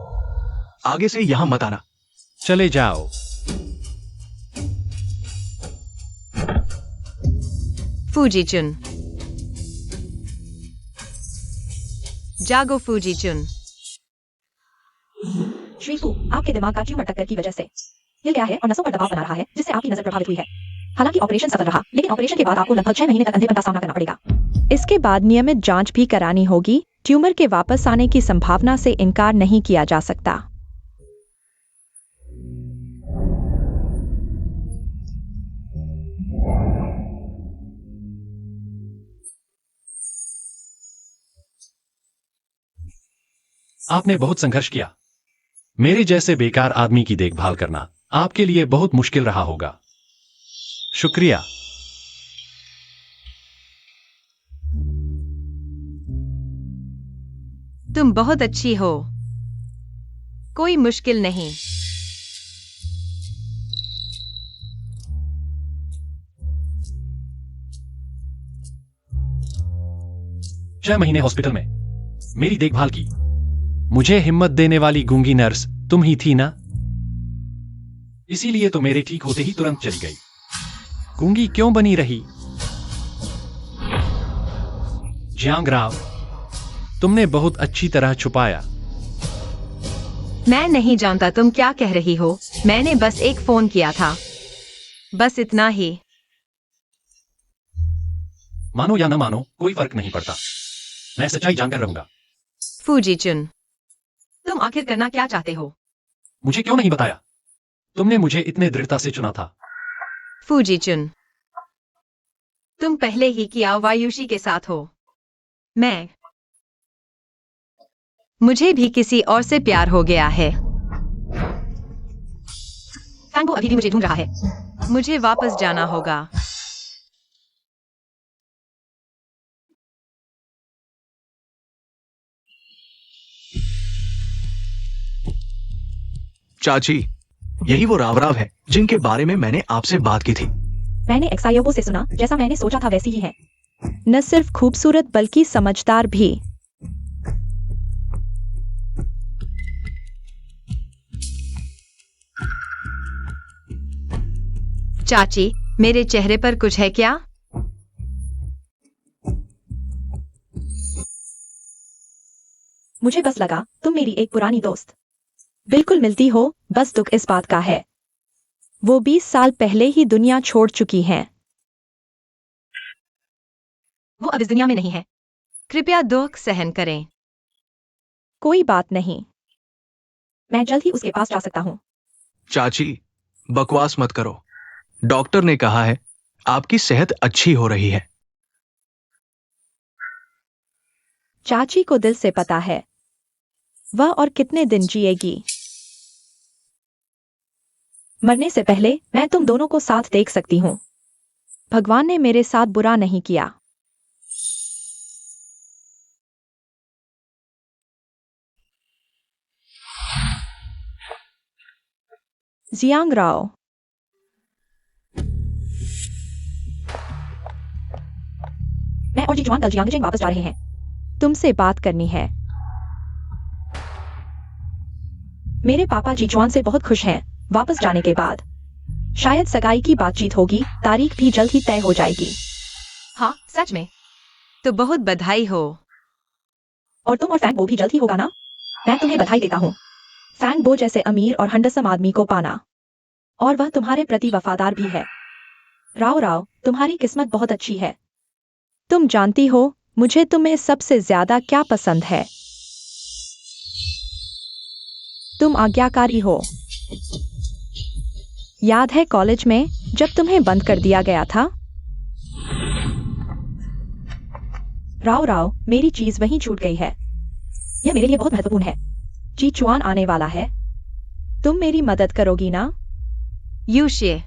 आगे से यहां मत आना। चले जाओ। फूजीचुन, जागो फूजीचुन। श्रीफू, आपके दिमाग का ट्यूमर टक्कर की वजह से हिल गया है और नसों पर दबाव बना रहा है, जिससे आपकी नजर प्रभावित हुई है। हालांकि ऑपरेशन सफल रहा, लेकिन ऑपरेशन के बाद आपको लगभग 6 महीने तक अंधेपन का सामना करना पड़ेगा। इसके बाद नियमित जांच भी करानी होगी। ट्यूमर के वापस आने की संभावना से इनकार नहीं किया जा सकता। आपने बहुत संघर्ष किया। मेरे जैसे बेकार आदमी की देखभाल करना आपके लिए बहुत मुश्किल रहा होगा। शुक्रिया। तुम बहुत अच्छी हो। कोई मुश्किल नहीं। छह महीने हॉस्पिटल में मेरी देखभाल की। मुझे हिम्मत देने वाली गूंगी नर्स तुम ही थी ना? इसीलिए तो मेरे ठीक होते ही तुरंत चली गई। गूंगी क्यों बनी रही? जियांग राव, तुमने बहुत अच्छी तरह छुपाया। मैं नहीं जानता तुम क्या कह रही हो। मैंने बस एक फोन किया था, बस इतना ही। मानो या न मानो कोई फर्क नहीं पड़ता। मैं सच्चाई जानकर रहूंगा। फूजीचुन, तुम आखिर करना क्या चाहते हो? मुझे क्यों नहीं बताया? तुमने मुझे इतने दृढ़ता से चुना था। फूजीचुन, तुम पहले ही किया वायुषी के साथ हो। मुझे भी किसी और से प्यार हो गया है। फैंगो अभी भी मुझे ढूंढ रहा है। मुझे वापस जाना होगा। चाची, यही वो राव राव है जिनके बारे में मैंने आपसे बात की थी। मैंने एक्सायोबो से सुना, जैसा मैंने सोचा था वैसी ही है। न सिर्फ खूबसूरत बल्कि समझदार भी। चाची, मेरे चेहरे पर कुछ है क्या? मुझे बस लगा तुम मेरी एक पुरानी दोस्त। बिल्कुल मिलती हो, बस दुख इस बात का है वो 20 साल पहले ही दुनिया छोड़ चुकी हैं। वो अब इस दुनिया में नहीं है। कृपया दुख सहन करें। कोई बात नहीं। मैं जल्द ही उसके पास जा सकता हूँ। चाची, बकवास मत करो। डॉक्टर ने कहा है आपकी सेहत अच्छी हो रही है। चाची को दिल से पता है वह और कितने दिन जिएगी। मरने से पहले मैं तुम दोनों को साथ देख सकती हूँ। भगवान ने मेरे साथ बुरा नहीं किया। जियांग राव, मैं और जीजुआन कल जियांगजिंग वापस जा रहे हैं। तुमसे बात करनी है। मेरे पापा जीजुआन से बहुत खुश हैं वापस जाने के बाद। शायद सगाई की बातचीत होगी, तारीख भी जल्द ही तय हो जाएगी। हाँ, सच में? तो बहुत बधाई हो। और तुम और फैंग बो भी जल्द ही होगा ना? मैं तुम्हें बधाई देता हूँ। फैंग बो जैसे अमीर और हंडसम आदमी को पाना, और वह तुम्हारे प्रति वफादार भी है। राव राव, तुम्हारी किस्मत बहुत अच्छी है। तुम जानती हो मुझे तुम्हें सबसे ज्यादा क्या पसंद है? तुम आज्ञाकारी हो। याद है कॉलेज में जब तुम्हें बंद कर दिया गया था? राव राव, मेरी चीज वहीं छूट गई है। यह मेरे लिए बहुत महत्वपूर्ण है। जी चुआन आने वाला है। तुम मेरी मदद करोगी ना? यूशे,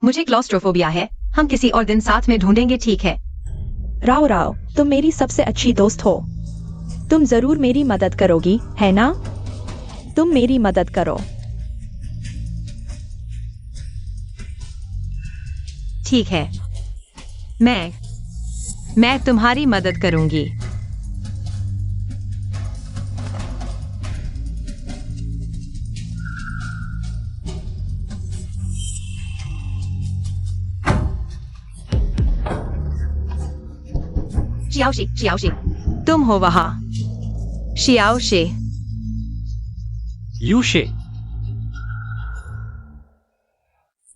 मुझे क्लॉस्ट्रोफोबिया है। हम किसी और दिन साथ में ढूंढेंगे, ठीक है? राव राव, तुम मेरी सबसे अच्छी दोस्त हो। तुम जरूर मेरी मदद करोगी, है ना? तुम मेरी मदद करो। ठीक है, मैं तुम्हारी मदद करूंगी। शियाओशी, तुम हो वहां। शियाओशी, यूशे,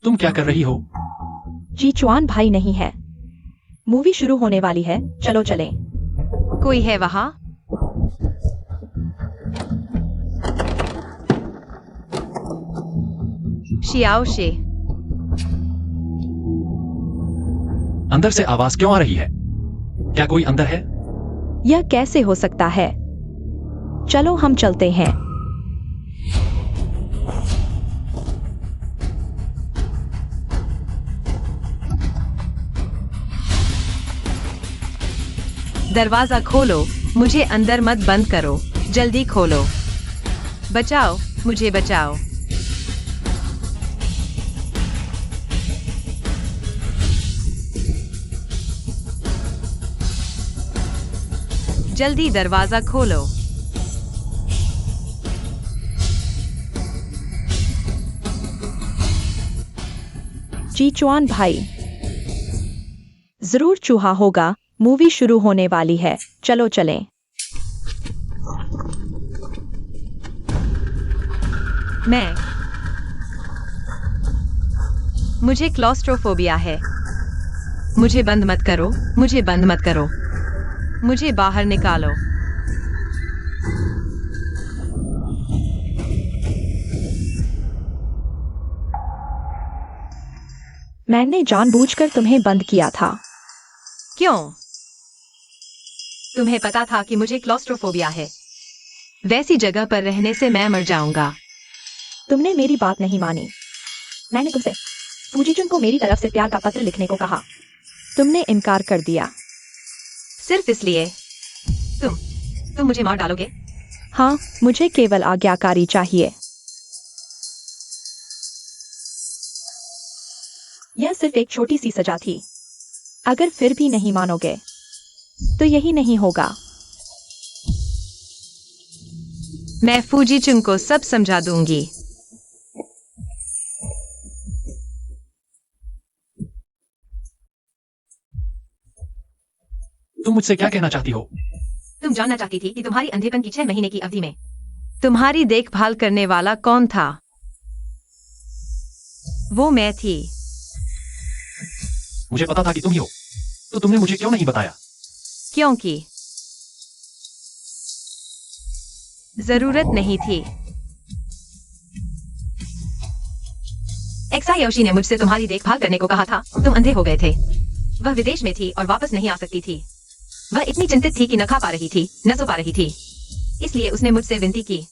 तुम क्या कर रही हो? जी चुआन भाई नहीं है। मूवी शुरू होने वाली है, चलो चलें। कोई है वहां? शियाओशी, अंदर से आवाज क्यों आ रही है? क्या कोई अंदर है? यह कैसे हो सकता है? चलो हम चलते हैं। दरवाजा खोलो, मुझे अंदर मत बंद करो। जल्दी खोलो। बचाओ, मुझे बचाओ। जल्दी दरवाजा खोलो। जी चुआन भाई, जरूर चूहा होगा। मूवी शुरू होने वाली है, चलो चलें। मुझे क्लॉस्ट्रोफोबिया है। मुझे बंद मत करो, मुझे बंद मत करो। मुझे बाहर निकालो। मैंने जानबूझकर तुम्हें बंद किया था। क्यों? तुम्हें पता था कि मुझे क्लॉस्ट्रोफोबिया है। वैसी जगह पर रहने से मैं मर जाऊंगा। तुमने मेरी बात नहीं मानी। मैंने तुमसे फूजीचुन को मेरी तरफ से प्यार का पत्र लिखने को कहा। तुमने इनकार कर दिया। सिर्फ इसलिए? तुम मुझे मार डालोगे? हाँ, मुझे केवल आज्ञाकारी चाहिए। यह सिर्फ एक छोटी सी सजा थी। अगर फिर भी नहीं मानोगे तो यही नहीं होगा। मैं फूजीचुन को सब समझा दूंगी। तुम मुझसे क्या कहना चाहती हो? तुम जानना चाहती थी कि तुम्हारी अंधेपन की 6 महीने की अवधि में तुम्हारी देखभाल करने वाला कौन था? वो मैं थी। मुझे पता था कि तुम ही हो, तो तुमने मुझे क्यों नहीं बताया? क्योंकि जरूरत नहीं थी। एक्सायोशी ने मुझसे तुम्हारी देखभाल करने को कहा था। तुम अंधे हो गए थे। वह विदेश में थी और वापस नहीं आ सकती थी। वह इतनी चिंतित थी कि न खा पा रही थी, न सो पा रही थी। इसलिए उसने मुझसे विनती की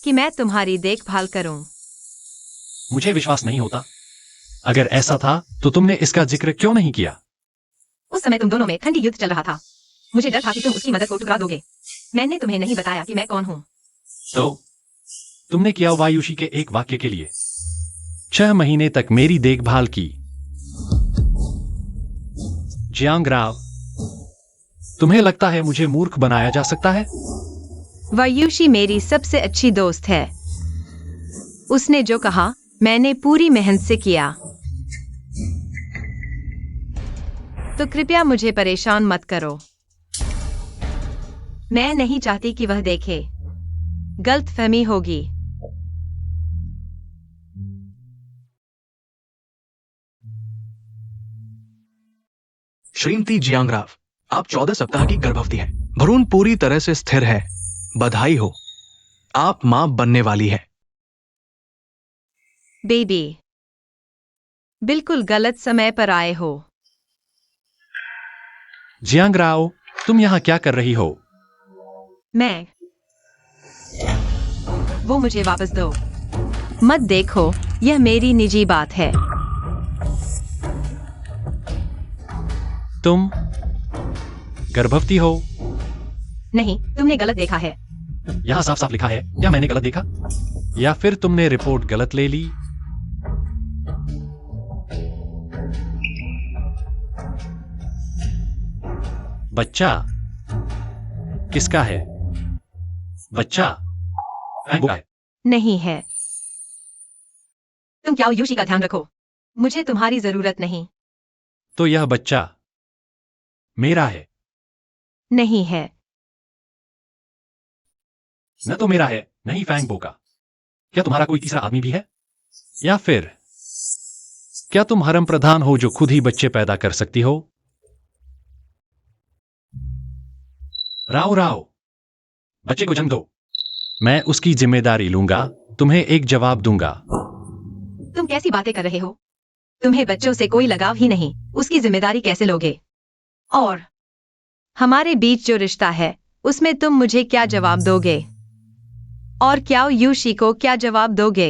कि मैं तुम्हारी देखभाल करूं। मुझे विश्वास नहीं होता। अगर ऐसा था तो तुमने इसका जिक्र क्यों नहीं किया? उस समय तुम दोनों में ठंडी युद्ध चल रहा था। मुझे डर था कि तुम उसकी मदद को ठुकरा दोगे। मैंने तुम्हें नहीं बताया कि मैं कौन हूँ। तो तुमने किया वायुषी के एक वाक्य के लिए 6 महीने तक मेरी देखभाल की। जियांग राव, तुम्हें लगता है मुझे मूर्ख बनाया जा सकता है? वायुषी मेरी सबसे अच्छी दोस्त है। उसने जो कहा मैंने पूरी मेहनत से किया। तो कृपया मुझे परेशान मत करो। मैं नहीं चाहती कि वह देखे। गलतफहमी होगी। श्रीमती जियांगराव, आप 14 सप्ताह की गर्भवती हैं। भ्रूण पूरी तरह से स्थिर है। बधाई हो, आप मां बनने वाली है। बेबी, बिल्कुल गलत समय पर आए हो। जियांग राव, तुम यहां क्या कर रही हो? मैं वो मुझे वापस दो। मत देखो, यह मेरी निजी बात है। तुम गर्भवती हो? नहीं, तुमने गलत देखा है। यहां साफ साफ लिखा है। क्या मैंने गलत देखा? या फिर तुमने रिपोर्ट गलत ले ली? बच्चा किसका है? बच्चा है। नहीं है। तुम क्या यूशी का ध्यान रखो। मुझे तुम्हारी जरूरत नहीं। तो यह बच्चा मेरा है। नहीं है। न तो मेरा है, नहीं फैंग बो का। क्या तुम्हारा कोई तीसरा आदमी भी है? या फिर क्या तुम हरम प्रधान हो जो खुद ही बच्चे पैदा कर सकती हो? राव राव, बच्चे को जन्म दो। मैं उसकी जिम्मेदारी लूंगा। तुम्हें एक जवाब दूंगा। तुम कैसी बातें कर रहे हो? तुम्हें बच्चों से कोई लगाव ही नहीं, उसकी जिम्मेदारी कैसे लोगे? और हमारे बीच जो रिश्ता है उसमें तुम मुझे क्या जवाब दोगे? और क्या यूशी को क्या जवाब दोगे?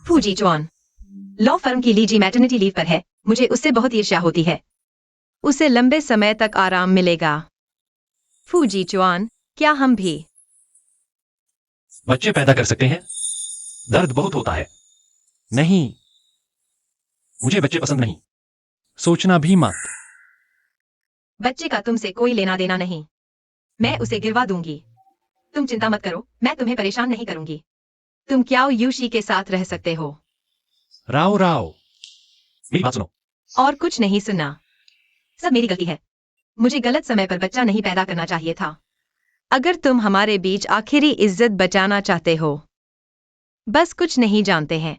फूजी चौन लॉ फर्म की लीजी मैटरनिटी लीव पर है। मुझे उससे बहुत ईर्ष्या होती है। उसे लंबे समय तक आराम मिलेगा। फूजी चौन, क्या हम भी बच्चे पैदा कर सकते हैं? दर्द बहुत होता है। नहीं, मुझे बच्चे पसंद नहीं। सोचना भी मत। बच्चे का तुमसे कोई लेना देना नहीं। मैं उसे गिरवा दूंगी। तुम चिंता मत करो, मैं तुम्हें परेशान नहीं करूंगी। तुम क्या यूशी के साथ रह सकते हो। राव राव, मेरी बात सुनो। और कुछ नहीं सुनना। सब मेरी गलती है। मुझे गलत समय पर बच्चा नहीं पैदा करना चाहिए था। अगर तुम हमारे बीच आखिरी इज्जत बचाना चाहते हो, बस कुछ नहीं जानते हैं।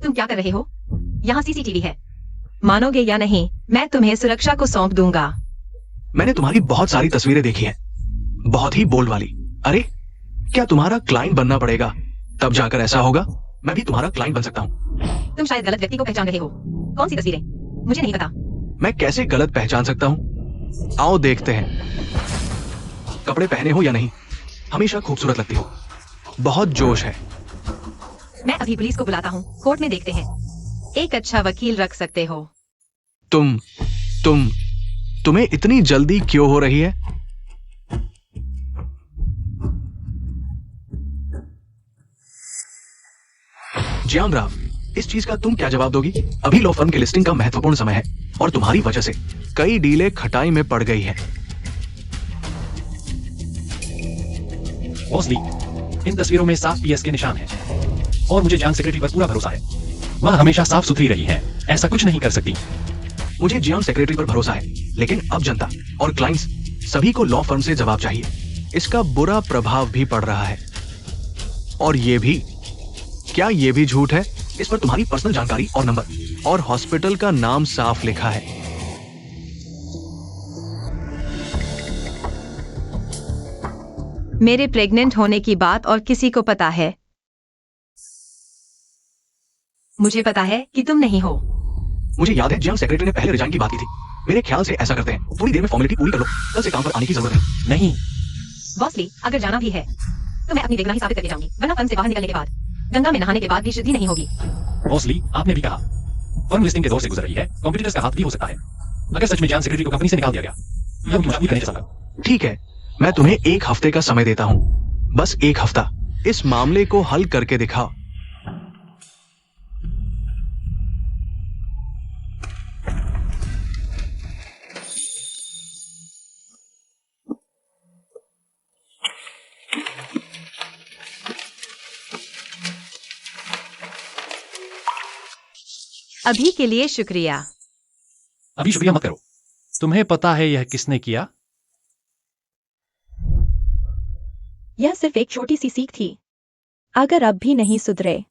तुम क्या कर रहे हो? यहाँ सीसीटीवी है। मानोगे या नहीं, मैं तुम्हें सुरक्षा को सौंप दूंगा। मैंने तुम्हारी बहुत सारी तस्वीरें देखी हैं, बहुत ही बोल्ड वाली। अरे, क्या तुम्हारा क्लाइंट बनना पड़ेगा, तब जाकर ऐसा होगा। मैं भी तुम्हारा क्लाइंट बन सकता हूँ। तुम शायद गलत व्यक्ति को पहचान रहे हो। कौन सी तस्वीरें? मुझे नहीं पता। मैं कैसे गलत पहचान सकता हूँ? आओ देखते हैं। कपड़े पहने हो या नहीं, हमेशा खूबसूरत लगती हो। बहुत जोश है। मैं अभी पुलिस को बुलाता हूँ, कोर्ट में देखते हैं। एक अच्छा वकील रख सकते हो। तुम्हें इतनी जल्दी क्यों हो रही है? जियांग राव, इस चीज का तुम क्या जवाब दोगी? अभी लॉ फर्म की लिस्टिंग का महत्वपूर्ण समय है और तुम्हारी वजह से कई डीलें खटाई में पड़ गई है। बॉस ली, इन तस्वीरों में साफ पीएस के निशान हैं और मुझे जान सेक्रेटरी पर पूरा भरोसा है। वह हमेशा साफ सुथरी रही है, ऐसा कुछ नहीं कर सकती। मुझे जियांग सेक्रेटरी पर भरोसा है, लेकिन अब जनता और क्लाइंट्स सभी को लॉ फर्म से जवाब चाहिए। इसका बुरा प्रभाव भी पड़ रहा है। और ये भी, क्या ये भी झूठ है? इस पर तुम्हारी पर्सनल जानकारी और नंबर और हॉस्पिटल का नाम साफ लिखा है। मेरे प्रेग्नेंट होने की बात और किसी को पता है? मुझे पता है कि तुम नहीं हो। मुझे याद है जियांग सेक्रेटरी ने पहले रिजाइन की बात की थी। मेरे ख्याल से ऐसा करते हैं, थोड़ी देर में फॉर्मेलिटी पूरी कर लो, कल से काम पर आने की जरूरत है। नहीं, बॉसली, अगर जाना भी है तो मैं अपनी बेगुनाही साबित करके जाऊंगी, वरना फर्म से बाहर निकलने के बाद, गंगा में नहाने के बाद भी शुद्धि नहीं होगी। बॉसली, आपने भी कहा फर्म लिस्टिंग के दौर से गुजर रही है, कॉम्पिटिटर्स का हाथ भी हो सकता है। अगर सच में जियांग सेक्रेटरी को कंपनी से निकाल दिया गया, यह उनकी मजबूरी करने चलूंगा। ठीक है, मैं तुम्हें 1 हफ्ते का समय देता हूं, बस 1 हफ्ता। इस मामले को हल करके दिखाओ। अभी के लिए शुक्रिया। अभी शुक्रिया मत करो। तुम्हें पता है यह किसने किया? यह सिर्फ एक छोटी सी सीख थी। अगर अब भी नहीं सुधरे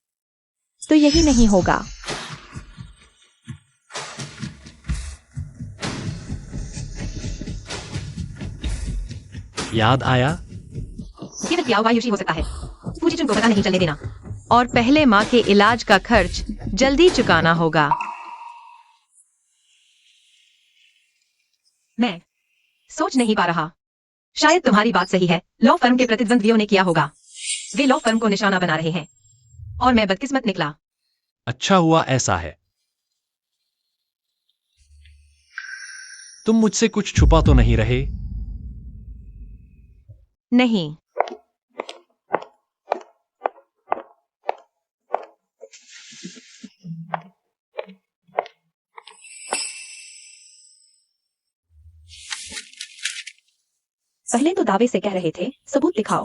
तो यही नहीं होगा। याद आया? केवल किया हुआ योशी हो सकता है। फूजीचुन को पता नहीं चलने देना। और पहले माँ के इलाज का खर्च जल्दी चुकाना होगा। मैं सोच नहीं पा रहा। शायद तुम्हारी बात सही है। लॉ फर्म के प्रतिद्वंद्वियों ने किया होगा। वे लॉ फर्म को निशाना बना रहे हैं और मैं बदकिस्मत निकला। अच्छा हुआ ऐसा है। तुम मुझसे कुछ छुपा तो नहीं रहे? नहीं। पहले तो दावे से कह रहे थे, सबूत दिखाओ।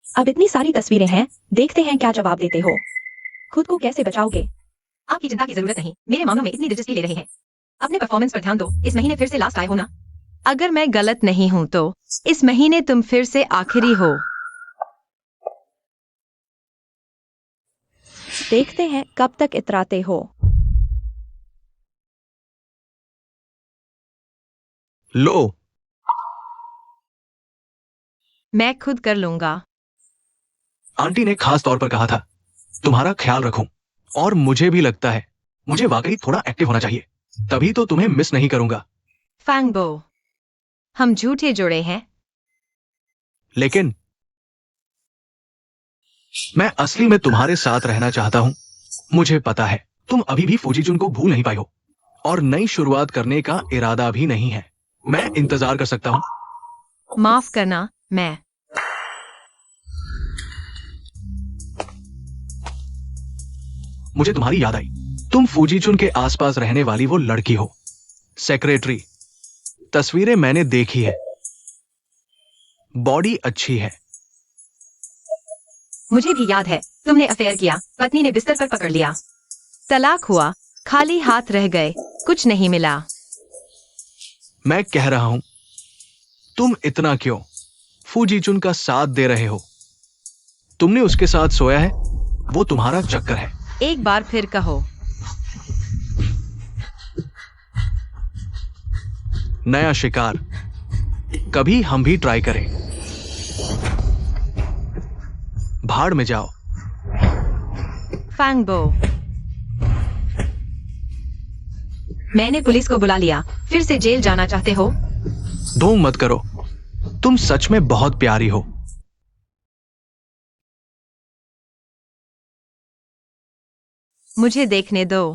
अब इतनी सारी तस्वीरें हैं, देखते हैं क्या जवाब देते हो। खुद को कैसे बचाओगे? आपकी चिंता की जरूरत नहीं। मेरे मामलों में इतनी दिलचस्पी ले रहे हैं। अपने परफॉर्मेंस पर ध्यान दो। इस महीने फिर से लास्ट आए हो ना? अगर मैं गलत नहीं हूं तो इस महीने तुम फिर से आखिरी हो। देखते हैं कब तक इतराते हो। लो, मैं खुद कर लूंगा। आंटी ने खास तौर पर कहा था तुम्हारा ख्याल रखूं, और मुझे भी लगता है मुझे वाकई थोड़ा एक्टिव होना चाहिए, तभी तो तुम्हें मिस नहीं करूंगा। फैंगबो, हम झूठे जुड़े हैं। लेकिन मैं असली में तुम्हारे साथ रहना चाहता हूं। मुझे पता है तुम अभी भी फूजीचुन को भूल नहीं पाई हो और नई शुरुआत करने का इरादा भी नहीं है। मैं इंतजार कर सकता हूं। माफ करना, मैं मुझे तुम्हारी याद आई। तुम फूजीचुन के आसपास रहने वाली वो लड़की हो, सेक्रेटरी। तस्वीरें मैंने देखी है। बॉडी अच्छी है। मुझे भी याद है। तुमने अफेयर किया, पत्नी ने बिस्तर पर पकड़ लिया, तलाक हुआ, खाली हाथ रह गए, कुछ नहीं मिला। मैं कह रहा हूं, तुम इतना क्यों फूजीचुन का साथ दे रहे हो? तुमने उसके साथ सोया है, वो तुम्हारा चक्कर है। एक बार फिर कहो। नया शिकार, कभी हम भी ट्राई करें। भाड़ में जाओ। फैंगबो, मैंने पुलिस को बुला लिया। फिर से जेल जाना चाहते हो? ढोंग मत करो, तुम सच में बहुत प्यारी हो। मुझे देखने दो।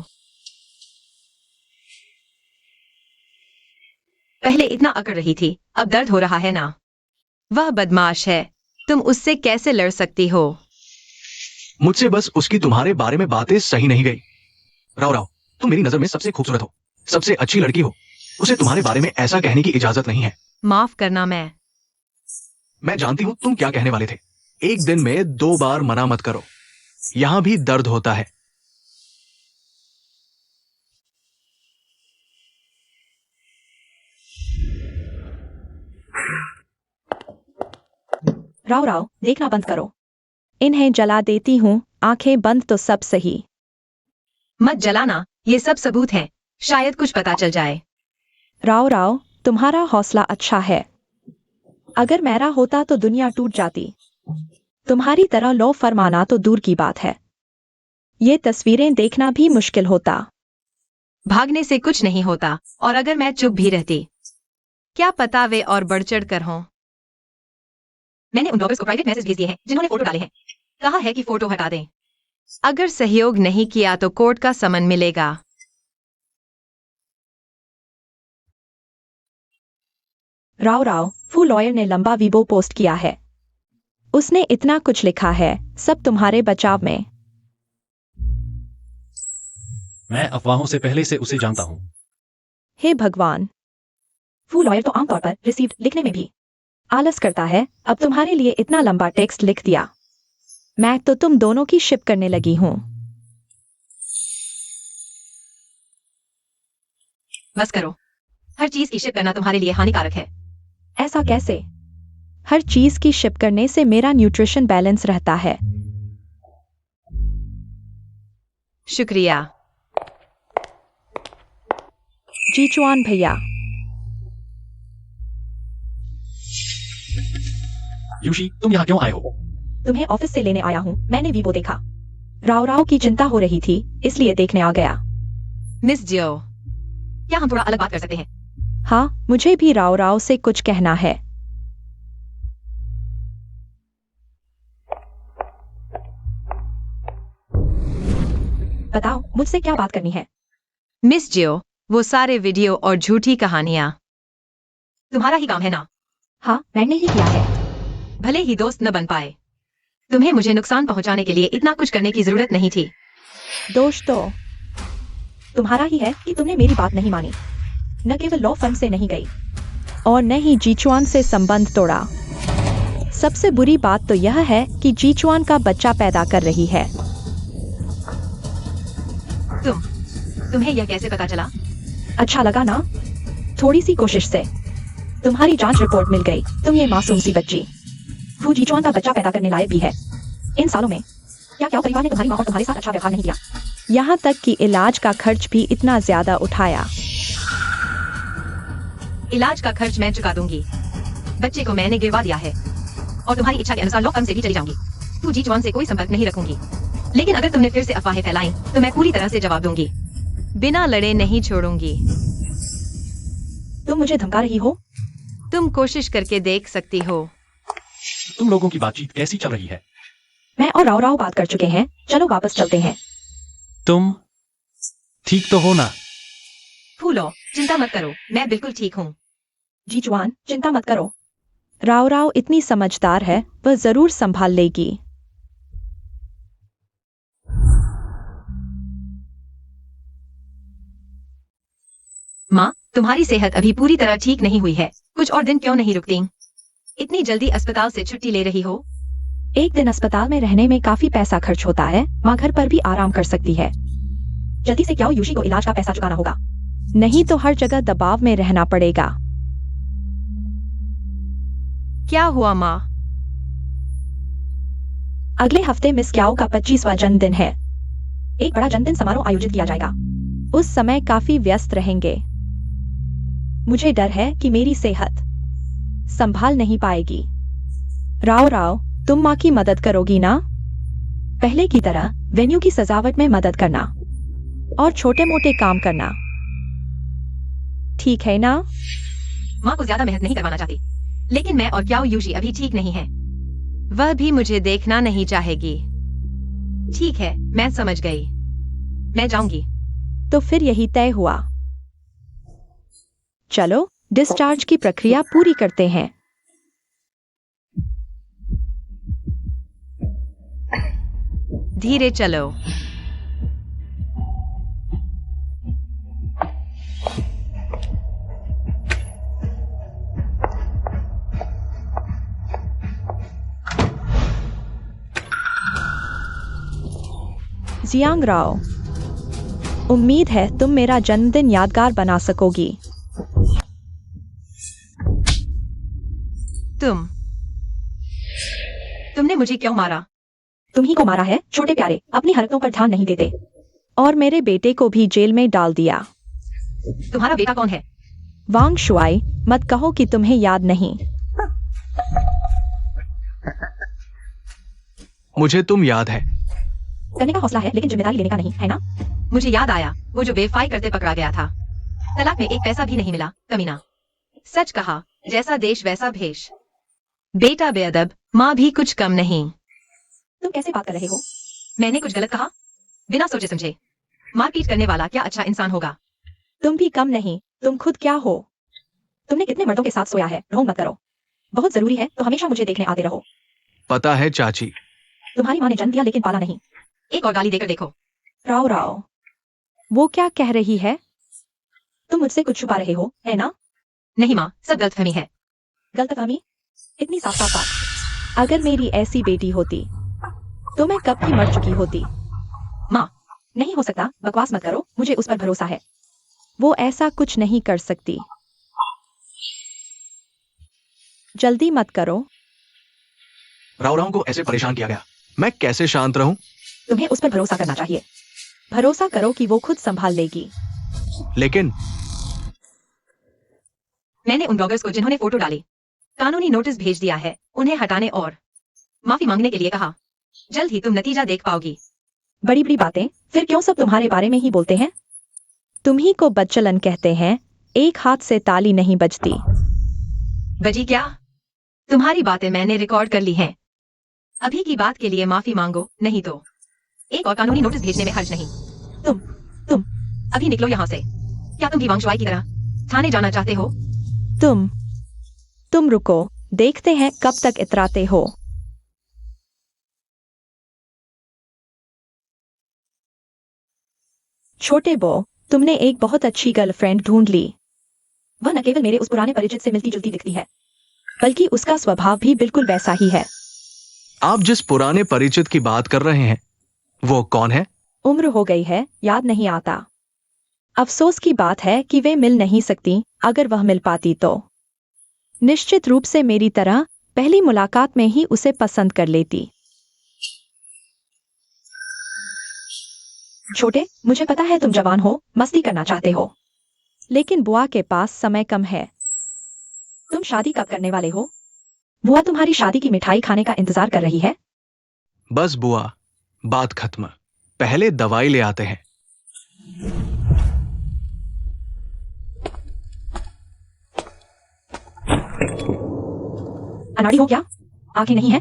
पहले इतना अकड़ रही थी, अब दर्द हो रहा है ना? वह बदमाश है, तुम उससे कैसे लड़ सकती हो? मुझसे बस उसकी तुम्हारे बारे में बातें सही नहीं गई। राव राव, तुम मेरी नजर में सबसे खूबसूरत हो, सबसे अच्छी लड़की हो। उसे तुम्हारे बारे में ऐसा कहने की इजाजत नहीं है। माफ करना, मैं जानती हूं तुम क्या कहने वाले थे। एक दिन में 2 बार मना मत करो। यहां भी दर्द होता है। राव राव, देखना बंद करो। इन्हें जला देती हूँ, आंखें बंद तो सब सही। मत जलाना, ये सब सबूत हैं, शायद कुछ पता चल जाए। राव राव, तुम्हारा हौसला अच्छा है। अगर मेरा होता तो दुनिया टूट जाती। तुम्हारी तरह लॉ फरमाना तो दूर की बात है। ये तस्वीरें देखना भी मुश्किल होता। भागने से कुछ नहीं होता, और अगर मैं चुप भी रहती, क्या पता वे और बढ़ चढ़ कर हों। मैंने उन ब्लॉगर्स को प्राइवेट मैसेज भेज दिए हैं जिन्होंने फोटो डाले हैं। कहा है कि फोटो हटा दें। अगर सहयोग नहीं किया तो कोर्ट का समन मिलेगा। राव राव, फू लॉयर ने लंबा वीबो पोस्ट किया है। उसने इतना कुछ लिखा है, सब तुम्हारे बचाव में। मैं अफवाहों से पहले से उसे जानता हूँ। हे भगवान, फू लॉयर तो आमतौर पर रिसीव्ड लिखने में भी आलस करता है। अब तुम्हारे लिए इतना लंबा टेक्स्ट लिख दिया। मैं तो तुम दोनों की शिप करने लगी हूँ। बस करो, हर चीज की शिप करना तुम्हारे लिए हानिकारक है। ऐसा कैसे? हर चीज की शिप करने से मेरा न्यूट्रिशन बैलेंस रहता है। शुक्रिया। जीचुआन भैया, यूशी, तुम यहाँ क्यों आए हो? तुम्हें ऑफिस से लेने आया हूँ। मैंने वीबो देखा। राव राव की चिंता हो रही थी, इसलिए देखने आ गया। मिस जियो, क्या हम थोड़ा अलग बात कर सकते हैं? हाँ, मुझे भी राव राव से कुछ कहना है। बताओ, मुझसे क्या बात करनी है? मिस जियो, वो सारे वीडियो और झूठी कहानियां तुम्हारा ही काम है ना? हाँ, मैंने ही किया है। भले ही दोस्त न बन पाए, तुम्हें मुझे नुकसान पहुंचाने के लिए इतना कुछ करने की जरूरत नहीं थी। दोष तो तुम्हारा ही है कि तुमने मेरी बात नहीं मानी। न केवल लॉ फर्म से नहीं गई, और न ही जीचुआन से संबंध तोड़ा। सबसे बुरी बात तो यह है कि जीचुआन का बच्चा पैदा कर रही है। तुम्हें यह कैसे पता चला? अच्छा लगा ना? थोड़ी सी कोशिश से तुम्हारी जांच रिपोर्ट मिल गई। तुम ये मासूम सी बच्ची फू जीचुआन का बच्चा पैदा करने लायक भी है। इन सालों में क्या परिवार ने तुम्हारी माँ और तुम्हारे साथ अच्छा व्यवहार नहीं किया? यहाँ तक कि इलाज का खर्च भी इतना ज्यादा उठाया। इलाज का खर्च मैं चुका दूंगी। बच्चे को मैंने गिरवा दिया है, और तुम्हारी इच्छा के अनुसार लॉ फर्म से भी चली जाऊंगी। फू जीचुआन से कोई संपर्क नहीं रखूंगी, लेकिन अगर तुमने फिर से अफवाहें फैलाई तो मैं पूरी तरह से जवाब दूंगी। बिना लड़े नहीं छोड़ूंगी। तुम मुझे धमका रही हो? तुम कोशिश करके देख सकती हो। तुम लोगों की बातचीत कैसी चल रही है? मैं और राव राव बात कर चुके हैं। चलो वापस चलते हैं। तुम ठीक तो हो ना? फूलो, चिंता मत करो, मैं बिल्कुल ठीक हूँ। जीचुआन, चिंता मत करो। राव राव इतनी समझदार है, वह जरूर संभाल लेगी। माँ, तुम्हारी सेहत अभी पूरी तरह ठीक नहीं हुई है। कुछ और दिन क्यों नहीं रुकती? इतनी जल्दी अस्पताल से छुट्टी ले रही हो? एक दिन अस्पताल में रहने में काफी पैसा खर्च होता है। माँ घर पर भी आराम कर सकती है। जल्दी से क्या हो, यूशी को इलाज का पैसा चुकाना होगा। नहीं तो हर जगह दबाव में रहना पड़ेगा। क्या हुआ माँ? अगले हफ्ते मिस क्याओ का 25वां जन्मदिन है। एक बड़ा जन्मदिन समारोह आयोजित किया जाएगा। उस समय काफी व्यस्त रहेंगे। मुझे डर है कि मेरी सेहत संभाल नहीं पाएगी। राव राव, तुम माँ की मदद करोगी ना? पहले की तरह वेन्यू की सजावट में मदद करना और छोटे मोटे काम करना, ठीक है ना? माँ को ज्यादा मेहनत नहीं करवाना चाहती, लेकिन मैं और क्याओ यूशी अभी ठीक नहीं है। वह भी मुझे देखना नहीं चाहेगी। ठीक है, मैं समझ गई। मैं जाऊंगी। तो फिर यही तय हुआ। चलो डिस्चार्ज की प्रक्रिया पूरी करते हैं। धीरे चलो। जियांग राव, उम्मीद है तुम मेरा जन्मदिन यादगार बना सकोगी। तुमने मुझे क्यों मारा? तुम ही को मारा है, छोटे प्यारे, अपनी हरकतों पर ध्यान नहीं देते। और मेरे बेटे को भी जेल में डाल दिया। तुम्हारा बेटा कौन है? वांग शुआई, मत कहो कि तुम्हें याद नहीं। मुझे तुम याद है। करने का हौसला है लेकिन जिम्मेदारी लेने का नहीं, है ना? मुझे याद आया, वो जो बेवफाई करते पकड़ा गया था। तलाक में एक पैसा भी नहीं मिला, कमीना। सच कहा, जैसा देश वैसा भेष। बेटा बेअदब, माँ भी कुछ कम नहीं। तुम कैसे बात कर रहे हो? मैंने कुछ गलत कहा? बिना सोचे समझे। मारपीट करने वाला क्या अच्छा इंसान होगा? तुम भी कम नहीं, तुम खुद क्या हो? तुमने कितने मर्दों के साथ सोया है? ढोंग मत करो। बहुत जरूरी है तो हमेशा मुझे देखने आते रहो। पता है चाची, तुम्हारी माँ ने जन्म दिया लेकिन पाला नहीं। एक और गाली देकर देखो। राव राव, वो क्या कह रही है? तुम मुझसे कुछ छुपा रहे हो, है ना? नहीं माँ, सब गलतफहमी है। गलतफहमी? इतनी साफ साफ बात। अगर मेरी ऐसी बेटी होती तो मैं कब की मर चुकी होती। माँ, नहीं हो सकता, बकवास मत करो, मुझे उस पर भरोसा है। वो ऐसा कुछ नहीं कर सकती। जल्दी मत करो। राव राव को ऐसे परेशान किया गया, मैं कैसे शांत रहूं? तुम्हें उस पर भरोसा करना चाहिए। भरोसा करो कि वो खुद संभाल लेगी। लेकिन मैंने उन ब्लॉगर्स को जिन्होंने फोटो डाली कानूनी नोटिस भेज दिया है, उन्हें हटाने और माफी मांगने के लिए कहा। जल्द ही तुम नतीजा देख पाओगी। बड़ी बड़ी बातें, फिर क्यों सब तुम्हारे बारे में ही बोलते हैं? तुम ही को बच्चलन कहते हैं, एक हाथ से ताली नहीं बजती। बजी क्या? तुम्हारी बातें मैंने रिकॉर्ड कर ली हैं। अभी की बात के लिए माफी मांगो, नहीं तो एक और कानूनी नोटिस भेजने में हर्ज नहीं। तुम अभी निकलो यहाँ से। क्या तुम भी वांगशुआई की तरह थाने जाना चाहते हो? तुम रुको, देखते हैं कब तक इतराते हो। छोटे बो, तुमने एक बहुत अच्छी गर्लफ्रेंड ढूंढ ली। वह न केवल मेरे उस पुराने परिचित से मिलती जुलती दिखती है, बल्कि उसका स्वभाव भी बिल्कुल वैसा ही है। आप जिस पुराने परिचित की बात कर रहे हैं, वो कौन है? उम्र हो गई है, याद नहीं आता। अफसोस की बात है कि वे मिल नहीं सकती, अगर वह मिल पाती तो निश्चित रूप से मेरी तरह पहली मुलाकात में ही उसे पसंद कर लेती। छोटे, मुझे पता है तुम जवान हो, मस्ती करना चाहते हो, लेकिन बुआ के पास समय कम है। तुम शादी कब करने वाले हो? बुआ तुम्हारी शादी की मिठाई खाने का इंतजार कर रही है। बस बुआ, बात खत्म। पहले दवाई ले आते हैं। अनाड़ी हो क्या? आंखें नहीं है?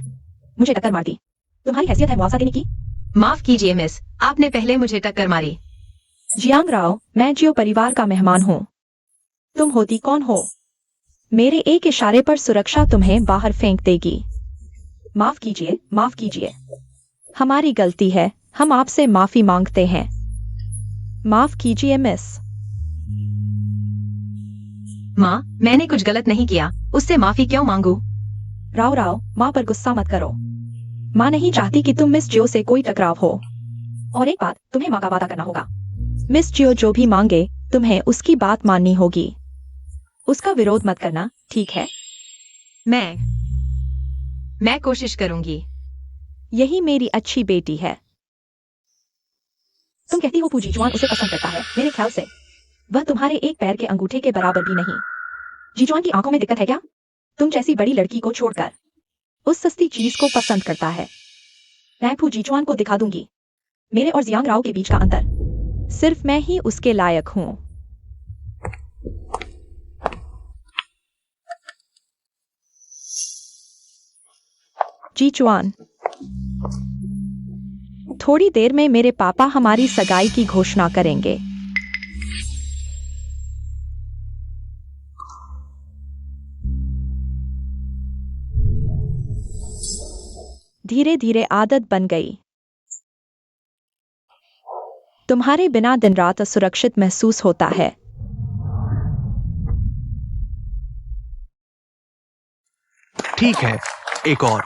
मुझे टक्कर मार दी। तुम्हारी हैसियत है मुआवजा देने की? माफ कीजिए मिस, आपने पहले मुझे टक्कर मारी। जियांग राव, मैं जियो परिवार का मेहमान हूँ। तुम होती कौन हो? मेरे एक इशारे पर सुरक्षा तुम्हें बाहर फेंक देगी। माफ कीजिए, माफ कीजिए। हमारी गलती है, हम आपसे माफी मांगते हैं। माफ कीजिए मिस। माँ, मैंने कुछ गलत नहीं किया, उससे माफी क्यों मांगू? राव राव, माँ पर गुस्सा मत करो। माँ नहीं चाहती कि तुम मिस जियो से कोई टकराव हो। और एक बात, तुम्हें माँ का वादा करना होगा। मिस जियो जो भी मांगे, तुम्हें उसकी बात माननी होगी। उसका विरोध मत करना, ठीक है? मैं कोशिश करूंगी। यही मेरी अच्छी बेटी है। तुम कहती हो जीजुआन उसे पसंद करता है, मेरे ख्याल से वह तुम्हारे एक पैर के अंगूठे के बराबर भी नहीं। जीजुआन की आंखों में दिक्कत है क्या? तुम जैसी बड़ी लड़की को छोड़कर उस सस्ती चीज को पसंद करता है। मैं फू जीजुआन को दिखा दूंगी मेरे और जियांग राव के बीच का अंतर। सिर्फ मैं ही उसके लायक हूँ। जीजुआन, थोड़ी देर में मेरे पापा हमारी सगाई की घोषणा करेंगे। धीरे धीरे आदत बन गई। तुम्हारे बिना दिन रात असुरक्षित महसूस होता है। ठीक है, एक और।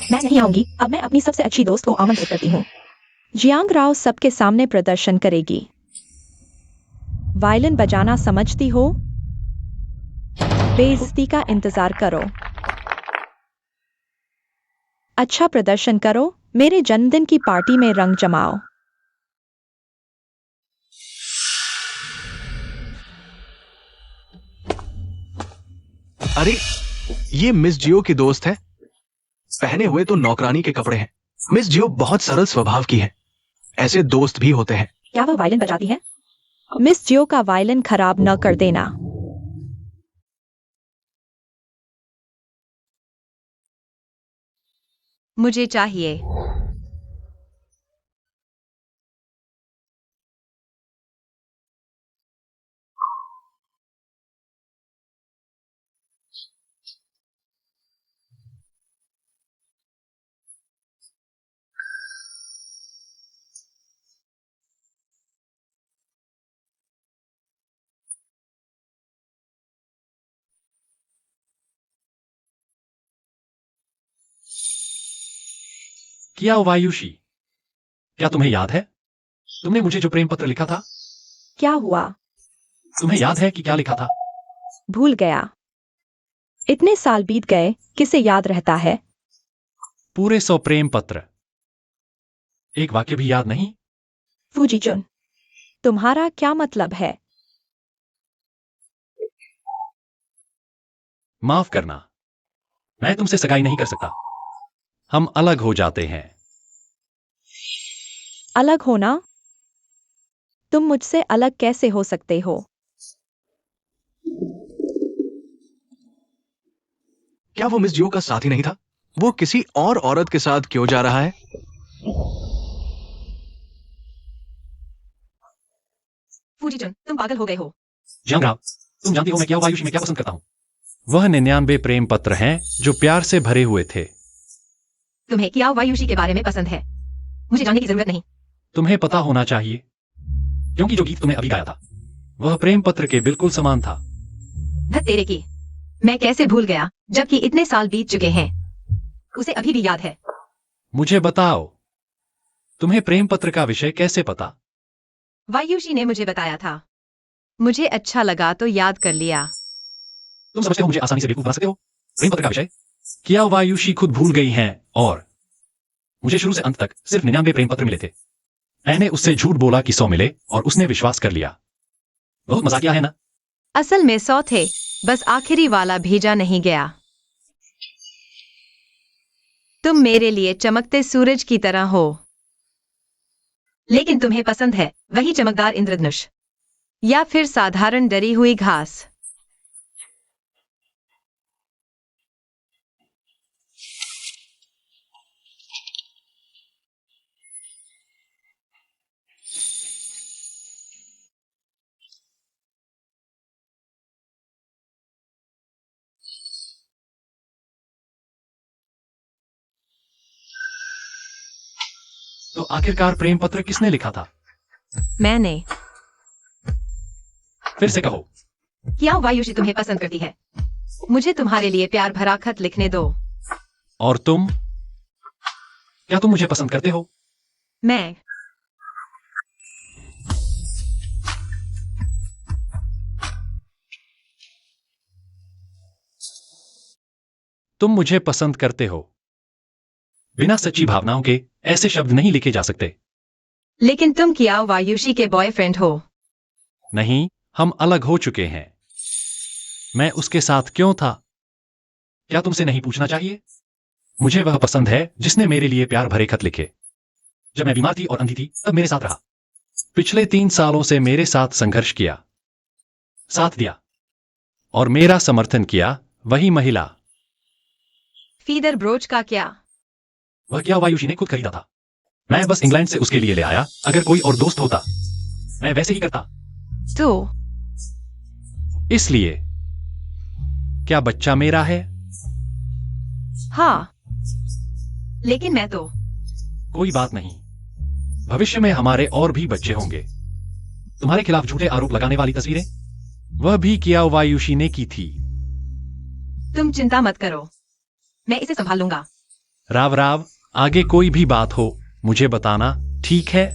मैं नहीं आऊंगी, अब मैं अपनी सबसे अच्छी दोस्त को आमंत्रित करती हूँ। जियांग राव सबके सामने प्रदर्शन करेगी। वायलिन बजाना समझती हो? बेइज्जती का इंतजार करो। अच्छा प्रदर्शन करो, मेरे जन्मदिन की पार्टी में रंग जमाओ। अरे, ये मिस जियो की दोस्त है। पहने हुए तो नौकरानी के कपड़े हैं। मिस जियो बहुत सरल स्वभाव की है। ऐसे दोस्त भी होते हैं। क्या वह वायलिन बजाती है? मिस जियो का वायलिन खराब न कर देना। मुझे चाहिए। क्या वायुषी, क्या तुम्हें याद है तुमने मुझे जो प्रेम पत्र लिखा था? क्या हुआ? तुम्हें याद है कि क्या लिखा था? भूल गया। इतने साल बीत गए, किसे याद रहता है? पूरे 100 प्रेम पत्र। एक वाक्य भी याद नहीं? फूजीचुन, तुम्हारा क्या मतलब है? माफ करना, मैं तुमसे सगाई नहीं कर सकता। हम अलग हो जाते हैं। अलग होना? तुम मुझसे अलग कैसे हो सकते हो? क्या वो मिस जियो का साथी नहीं था? वो किसी और औरत के साथ क्यों जा रहा है? फूजीचुन, तुम पागल हो गए हो। जंगराव, तुम जानती हो मैं क्या वायुषी में क्या पसंद करता हूं? वह 99 प्रेम पत्र हैं जो प्यार से भरे हुए थे। तुम्हें क्या वायुषी के बारे में पसंद है? मुझे जानने की जरूरत नहीं। तुम्हें पता होना चाहिए, क्योंकि जो गीत तुमने अभी गाया था वह प्रेम पत्र के बिल्कुल समान था। धत तेरे की, मैं कैसे भूल गया जबकि इतने साल बीत चुके हैं। उसे अभी भी याद है। मुझे बताओ, तुम्हें प्रेम पत्र का विषय कैसे पता? वायुषी ने मुझे बताया था। मुझे अच्छा लगा तो याद कर लिया। तुम समझते हो मुझे आसानी से बेवकूफ बना सकते हो? प्रेम पत्र का विषय क्या वायुषी खुद भूल गई हैं? और मुझे शुरू से अंत तक सिर्फ 99 प्रेम पत्र मिले थे। मैंने उससे झूठ बोला कि 100 मिले और उसने विश्वास कर लिया। बहुत मजाकिया है ना? असल में 100 थे, बस आखिरी वाला भेजा नहीं गया। तुम मेरे लिए चमकते सूरज की तरह हो। लेकिन तुम्हें पसंद है वही चमकदार इंद्रधनुष या फिर साधारण डरी हुई घास। तो आखिरकार प्रेम पत्र किसने लिखा था? मैंने। फिर से कहो। क्या वायुषी तुम्हें पसंद करती है? मुझे तुम्हारे लिए प्यार भरा खत लिखने दो। और तुम, क्या तुम मुझे पसंद करते हो? मैं। तुम मुझे पसंद करते हो। बिना सच्ची भावनाओं के ऐसे शब्द नहीं लिखे जा सकते। लेकिन तुम क्या वायुषी के बॉयफ्रेंड हो? नहीं, हम अलग हो चुके हैं। मैं उसके साथ क्यों था? क्या तुमसे नहीं पूछना चाहिए? मुझे वह पसंद है जिसने मेरे लिए प्यार भरे खत लिखे। जब मैं बीमार थी और अंधी थी तब मेरे साथ रहा। पिछले 3 सालों से मेरे साथ संघर्ष किया, साथ दिया और मेरा समर्थन किया वही महिला। फीदर ब्रोच का क्या? वह क्या वायुषी ने खुद खरीदा था। मैं बस इंग्लैंड से उसके लिए ले आया। अगर कोई और दोस्त होता मैं वैसे ही करता। तो इसलिए क्या बच्चा मेरा है? हाँ। लेकिन मैं तो कोई बात नहीं, भविष्य में हमारे और भी बच्चे होंगे। तुम्हारे खिलाफ झूठे आरोप लगाने वाली तस्वीरें वह भी किया वायुषी ने की थी। तुम चिंता मत करो, मैं इसे संभाल लूंगा। राव राव, आगे कोई भी बात हो मुझे बताना, ठीक है?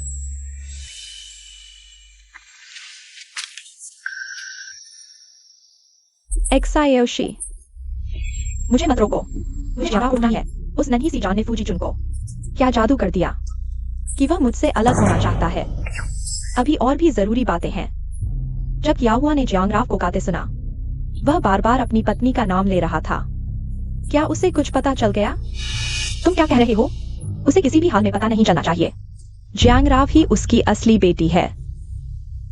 एक्सायोशी, मुझे मत रोको, मुझे जवाब उठना है। उस नन्ही सी जान ने फूजी चुन को क्या जादू कर दिया कि वह मुझसे अलग होना चाहता है। अभी और भी जरूरी बातें हैं। जब याहुआ ने जियांगराव को गाते सुना, वह बार बार अपनी पत्नी का नाम ले रहा था। क्या उसे कुछ पता चल गया? तुम क्या कह रहे हो? उसे किसी भी हाल में पता नहीं चलना चाहिए। जियांगराव ही उसकी असली बेटी है।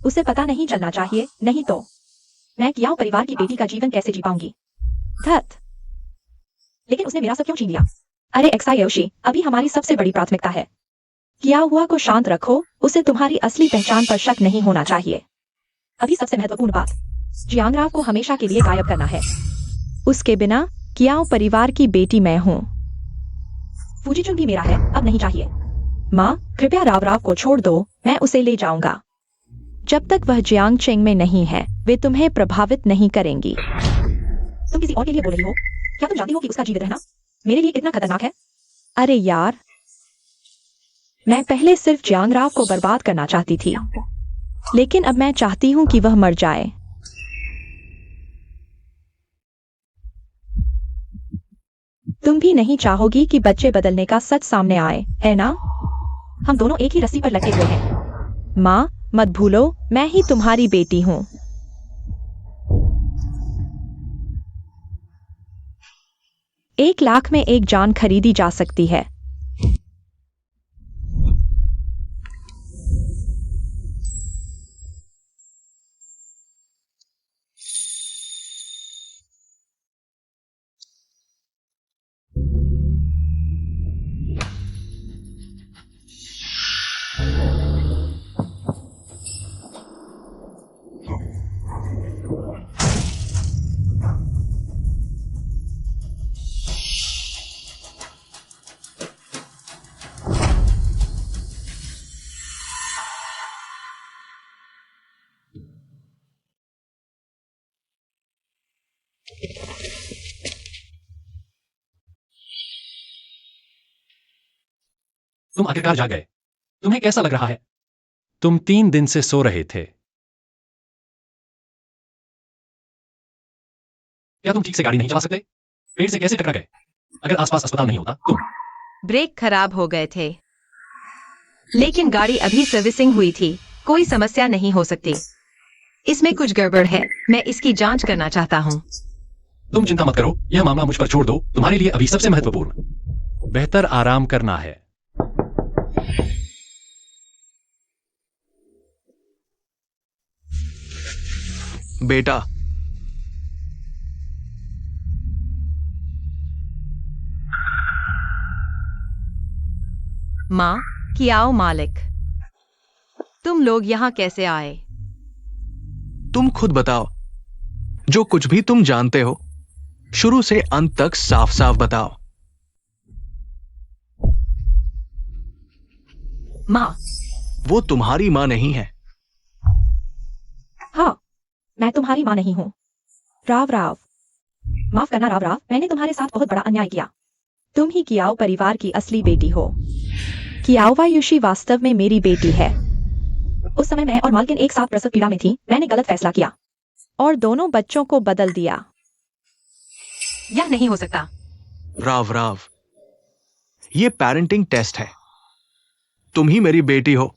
उसे पता नहीं चलना चाहिए, नहीं तो मैं कियाओ परिवार की बेटी का जीवन कैसे जी पाऊंगी? धत। लेकिन उसने मेरा सब क्यों छीन लिया? अरे एक्सायोशी, अभी हमारी सबसे बड़ी प्राथमिकता है। कियाहुआ को शांत रखो, उसे तुम्हारी असली पहचान पर शक नहीं होना चाहिए। अभी सबसे महत्वपूर्ण बात, जियांगराव को हमेशा के लिए गायब करना है। उसके बिना कियाओ परिवार की बेटी मैं हूँ। फूजीचुन भी मेरा है, अब नहीं चाहिए। माँ, कृपया राव को छोड़ दो, मैं उसे ले जाऊंगा। जब तक वह जियांगचेंग में नहीं है, वे तुम्हें प्रभावित नहीं करेंगी। तुम किसी और के लिए बोल रही हो? क्या तुम जानती हो कि उसका जीवित रहना मेरे लिए कितना खतरनाक है? अरे यार, मैं पहले सिर्फ जियांगराव को बर्बाद करना चाहती थी, लेकिन अब मैं चाहती हूँ कि वह मर जाए। तुम भी नहीं चाहोगी कि बच्चे बदलने का सच सामने आए, है ना? हम दोनों एक ही रस्सी पर लटके हुए हैं। माँ, मत भूलो, मैं ही तुम्हारी बेटी हूँ। 1,00,000 में एक जान खरीदी जा सकती है। तुम आखिरकार जाग गए। तुम्हें कैसा लग रहा है? तुम 3 दिन से सो रहे थे। क्या तुम ठीक से गाड़ी नहीं चला सकते? पेड़ से कैसे टकरा गए? अगर आसपास अस्पताल नहीं होता तुम। ब्रेक खराब हो गए थे, लेकिन गाड़ी अभी सर्विसिंग हुई थी। कोई समस्या नहीं हो सकती। इसमें कुछ गड़बड़ है, मैं इसकी जांच करना चाहता हूँ। तुम चिंता मत करो, यह मामला मुझ पर छोड़ दो। तुम्हारे लिए अभी सबसे महत्वपूर्ण बेहतर आराम करना है। बेटा, माँ, कियाओ मालिक, तुम लोग यहाँ कैसे आए? तुम खुद बताओ। जो कुछ भी तुम जानते हो, शुरू से अंत तक साफ साफ बताओ। माँ, वो तुम्हारी मां नहीं है। हाँ, मैं तुम्हारी माँ नहीं हूँ। राव, माफ करना राव, मैंने तुम्हारे साथ बहुत बड़ा अन्याय किया। तुम ही कियाओ परिवार की असली बेटी हो। कियाओ वायुशी वास्तव में मेरी बेटी है। उस समय मैं और मालकिन एक साथ प्रसव पीड़ा में थी। मैंने गलत फैसला किया और दोनों बच्चों को बदल दिया। यह नहीं हो सकता। राव, ये पेरेंटिंग टेस्ट है। तुम ही मेरी बेटी हो।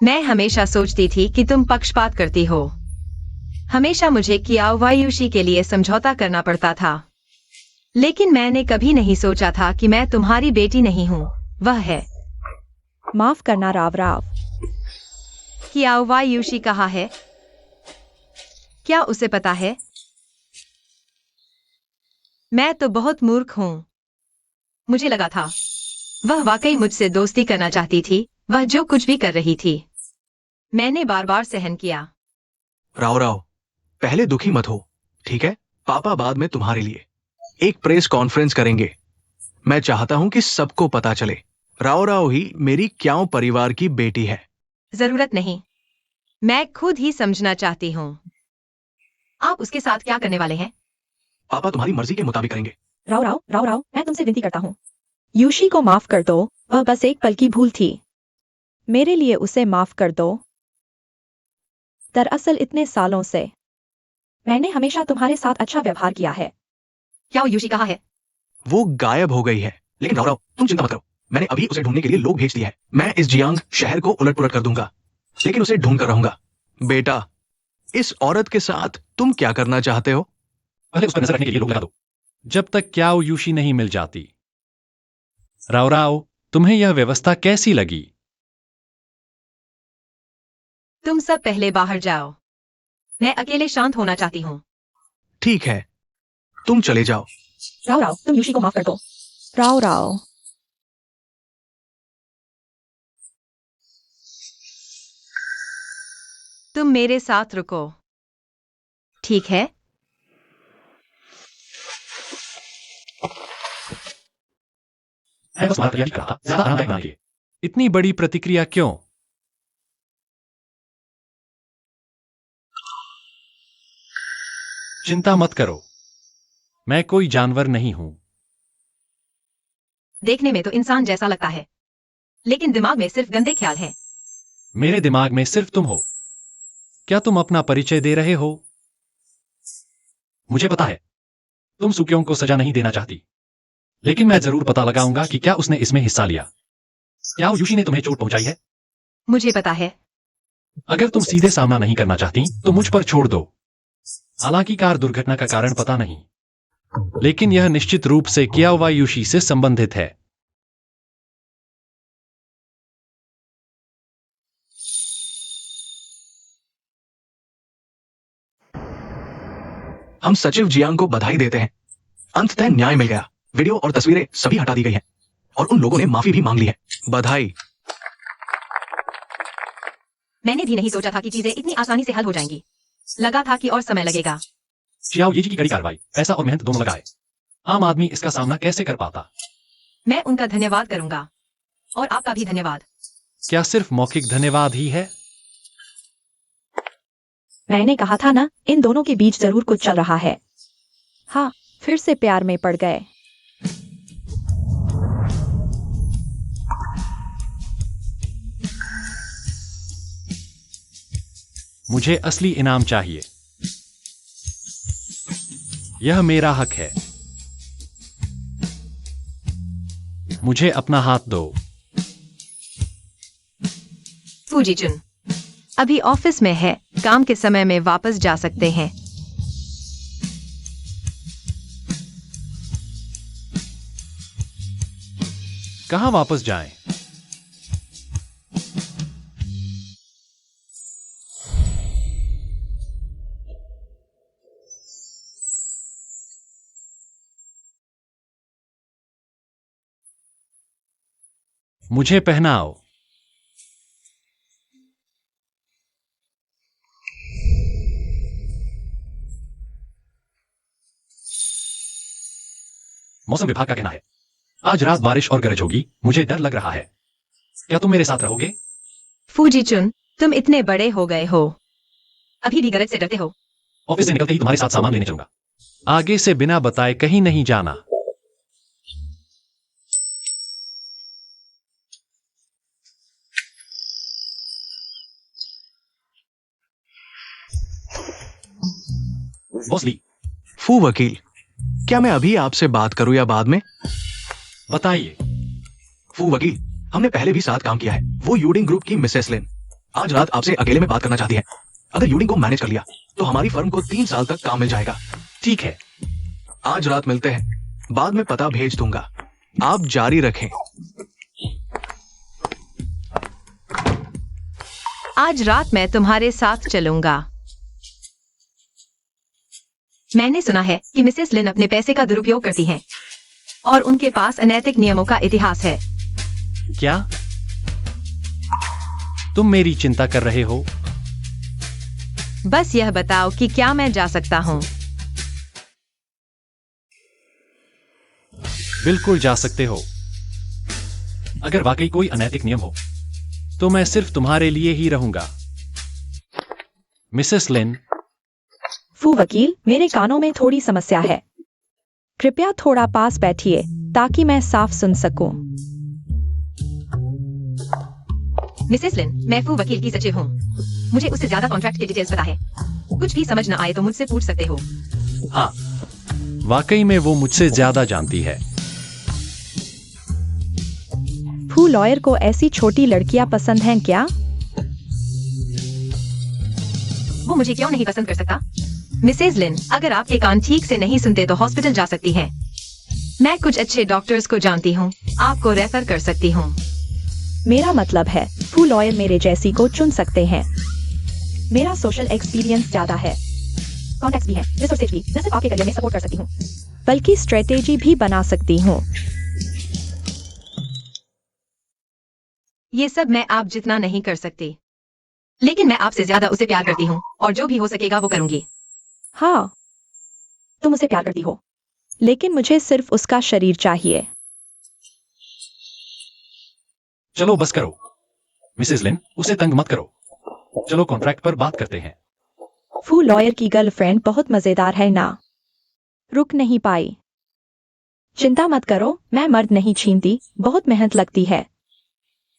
मैं हमेशा सोचती थी कि तुम पक्षपात करती हो। हमेशा मुझे कियाओ वायुशी के लिए समझौता करना पड़ता था, लेकिन मैंने कभी नहीं सोचा था कि मैं तुम्हारी बेटी नहीं हूँ, वह है। माफ करना राव। कियाओ वायुशी कहाँ है? क्या उसे पता है? मैं तो बहुत मूर्ख हूँ। मुझे लगा था वह वाकई मुझसे दोस्ती करना चाहती थी। वह जो कुछ भी कर रही थी, मैंने बार बार सहन किया। राव, पहले दुखी मत हो, ठीक है? पापा बाद में तुम्हारे लिए एक प्रेस कॉन्फ्रेंस करेंगे। मैं चाहता हूं कि सबको पता चले राव ही मेरी कियाओ परिवार की बेटी है। जरूरत नहीं। मैं खुद ही समझना चाहती हूँ। आप उसके साथ क्या करने वाले हैं? पापा तुम्हारी मर्जी के मुताबिक करेंगे। राव राव राव राव, मैं तुमसे विनती करता हूँ, यूशी को माफ कर दो, वह बस एक पल की भूल थी। मेरे लिए उसे माफ कर दो। दरअसल इतने सालों से मैंने हमेशा तुम्हारे साथ अच्छा व्यवहार किया है। क्या वो यूशी कहाँ है? वो गायब हो गई है। लेकिन राव राव, तुम चिंता मत करो, मैंने अभी उसे ढूंढने के लिए लोग भेज दिए हैं। मैं इस जियांग शहर को उलट पुलट कर दूंगा, लेकिन उसे ढूंढ कर रहूंगा। बेटा, इस औरत के साथ तुम क्या करना चाहते हो? पहले उस पर नजर रखने के लिए लोग लगा दो, जब तक क्याओ यूशी नहीं मिल जाती। राव राव, तुम्हें यह व्यवस्था कैसी लगी? तुम सब पहले बाहर जाओ, मैं अकेले शांत होना चाहती हूँ। ठीक है, तुम चले जाओ। राव राव, तुम यूशी को माफ कर दो। राव राव, तुम मेरे साथ रुको, ठीक है? मैं बस तुम्हारा तैयारी कर रहा था, ज्यादा आरामदायक बनाने के लिए। इतनी बड़ी प्रतिक्रिया क्यों? चिंता मत करो, मैं कोई जानवर नहीं हूं। देखने में तो इंसान जैसा लगता है, लेकिन दिमाग में सिर्फ गंदे ख्याल हैं। मेरे दिमाग में सिर्फ तुम हो। क्या तुम अपना परिचय दे रहे हो? मुझे पता है, तुम सुक्योंग को सजा नहीं देना चाहती, लेकिन मैं जरूर पता लगाऊंगा कि क्या उसने इसमें हिस्सा लिया। क्या यूशी ने तुम्हें चोट पहुंचाई है? मुझे पता है। अगर तुम सीधे सामना नहीं करना चाहती तो मुझ पर छोड़ दो। हालांकि कार दुर्घटना का कारण पता नहीं, लेकिन यह निश्चित रूप से कियाओ यूशी से संबंधित है। हम सचिव जियांग को बधाई देते हैं, अंततः न्याय मिल गया। वीडियो और तस्वीरें सभी हटा दी गई हैं और उन लोगों ने माफी भी मांग ली है। बधाई। मैंने भी नहीं सोचा था कि चीजें इतनी आसानी से हल हो जाएंगी। लगा था कि और समय लगेगा। चियाओ येजी की कड़ी कार्रवाई, पैसा और मेहनत दोनों लगाए। आम आदमी इसका सामना कैसे कर पाता? मैं उनका धन्यवाद करूंगा, और आपका भी धन्यवाद। क्या सिर्फ मौखिक धन्यवाद ही है? मैंने कहा था ना, इन दोनों के बीच जरूर कुछ चल रहा है। हाँ, फिर से प्यार में पड़ गए। मुझे असली इनाम चाहिए, यह मेरा हक है। मुझे अपना हाथ दो। फूजीचुन अभी ऑफिस में है, काम के समय में वापस जा सकते हैं। कहां वापस जाएं? मुझे पहनाओ। मौसम विभाग का कहना है आज रात बारिश और गरज होगी। मुझे डर लग रहा है। क्या तुम मेरे साथ रहोगे? फूजीचुन, तुम इतने बड़े हो गए हो, अभी भी गरज से डरते हो? ऑफिस से निकलते ही तुम्हारे साथ सामान लेने चलूंगा। आगे से बिना बताए कहीं नहीं जाना। बॉस ली, फू वकील, क्या मैं अभी आपसे बात करूं या बाद में? बताइए। फू वकील, हमने पहले भी साथ काम किया है। वो यूडिंग ग्रुप की मिसेस लिन आज रात आपसे अकेले में बात करना चाहती है। अगर यूडिंग को मैनेज कर लिया तो हमारी फर्म को 3 साल तक काम मिल जाएगा। ठीक है, आज रात मिलते हैं, बाद में पता भेज दूंगा। आप जारी रखें। आज रात मैं तुम्हारे साथ चलूंगा। मैंने सुना है कि मिसेस लिन अपने पैसे का दुरुपयोग करती हैं और उनके पास अनैतिक नियमों का इतिहास है। क्या तुम मेरी चिंता कर रहे हो? बस यह बताओ कि क्या मैं जा सकता हूँ? बिल्कुल जा सकते हो। अगर वाकई कोई अनैतिक नियम हो तो मैं सिर्फ तुम्हारे लिए ही रहूंगा। मिसेस लिन, फू वकील, मेरे कानों में थोड़ी समस्या है। कृपया थोड़ा पास बैठिए ताकि मैं साफ सुन सकूं। मिसेस लिन, मैं फू वकील की सचिव हूँ। मुझे उससे ज्यादा कॉन्ट्रैक्ट की डिटेल्स पता है। कुछ भी समझ न आए तो मुझसे पूछ सकते हो। हाँ, वाकई में वो मुझसे ज्यादा जानती है। फू, लॉयर को ऐसी छोटी लड़कियां पसंद हैं क्या? वो मुझे क्यों नहीं पसंद कर सकता? मिसेस लिन, अगर आपके कान ठीक से नहीं सुनते तो हॉस्पिटल जा सकती हैं। मैं कुछ अच्छे डॉक्टर्स को जानती हूँ, आपको रेफर कर सकती हूँ। मेरा मतलब है, फू लॉयर मेरे जैसी को चुन सकते हैं। मेरा सोशल एक्सपीरियंस ज्यादा है, कॉन्टैक्ट्स भी है, रिसोर्सेज भी। न सिर्फ आपके करियर में सपोर्ट कर सकती हूँ, बल्कि स्ट्रेटेजी भी बना सकती हूँ। ये सब मैं आप जितना नहीं कर सकती, लेकिन मैं आपसे ज्यादा उसे प्यार करती हूँ और जो भी हो सकेगा वो करूंगी। हाँ, तुम उसे प्यार करती हो, लेकिन मुझे सिर्फ उसका शरीर चाहिए। चलो बस करो मिसेस लिन, उसे तंग मत करो। चलो कॉन्ट्रैक्ट पर बात करते हैं। फू, लॉयर की गर्लफ्रेंड बहुत मजेदार है ना? रुक नहीं पाई। चिंता मत करो, मैं मर्द नहीं छीनती, बहुत मेहनत लगती है।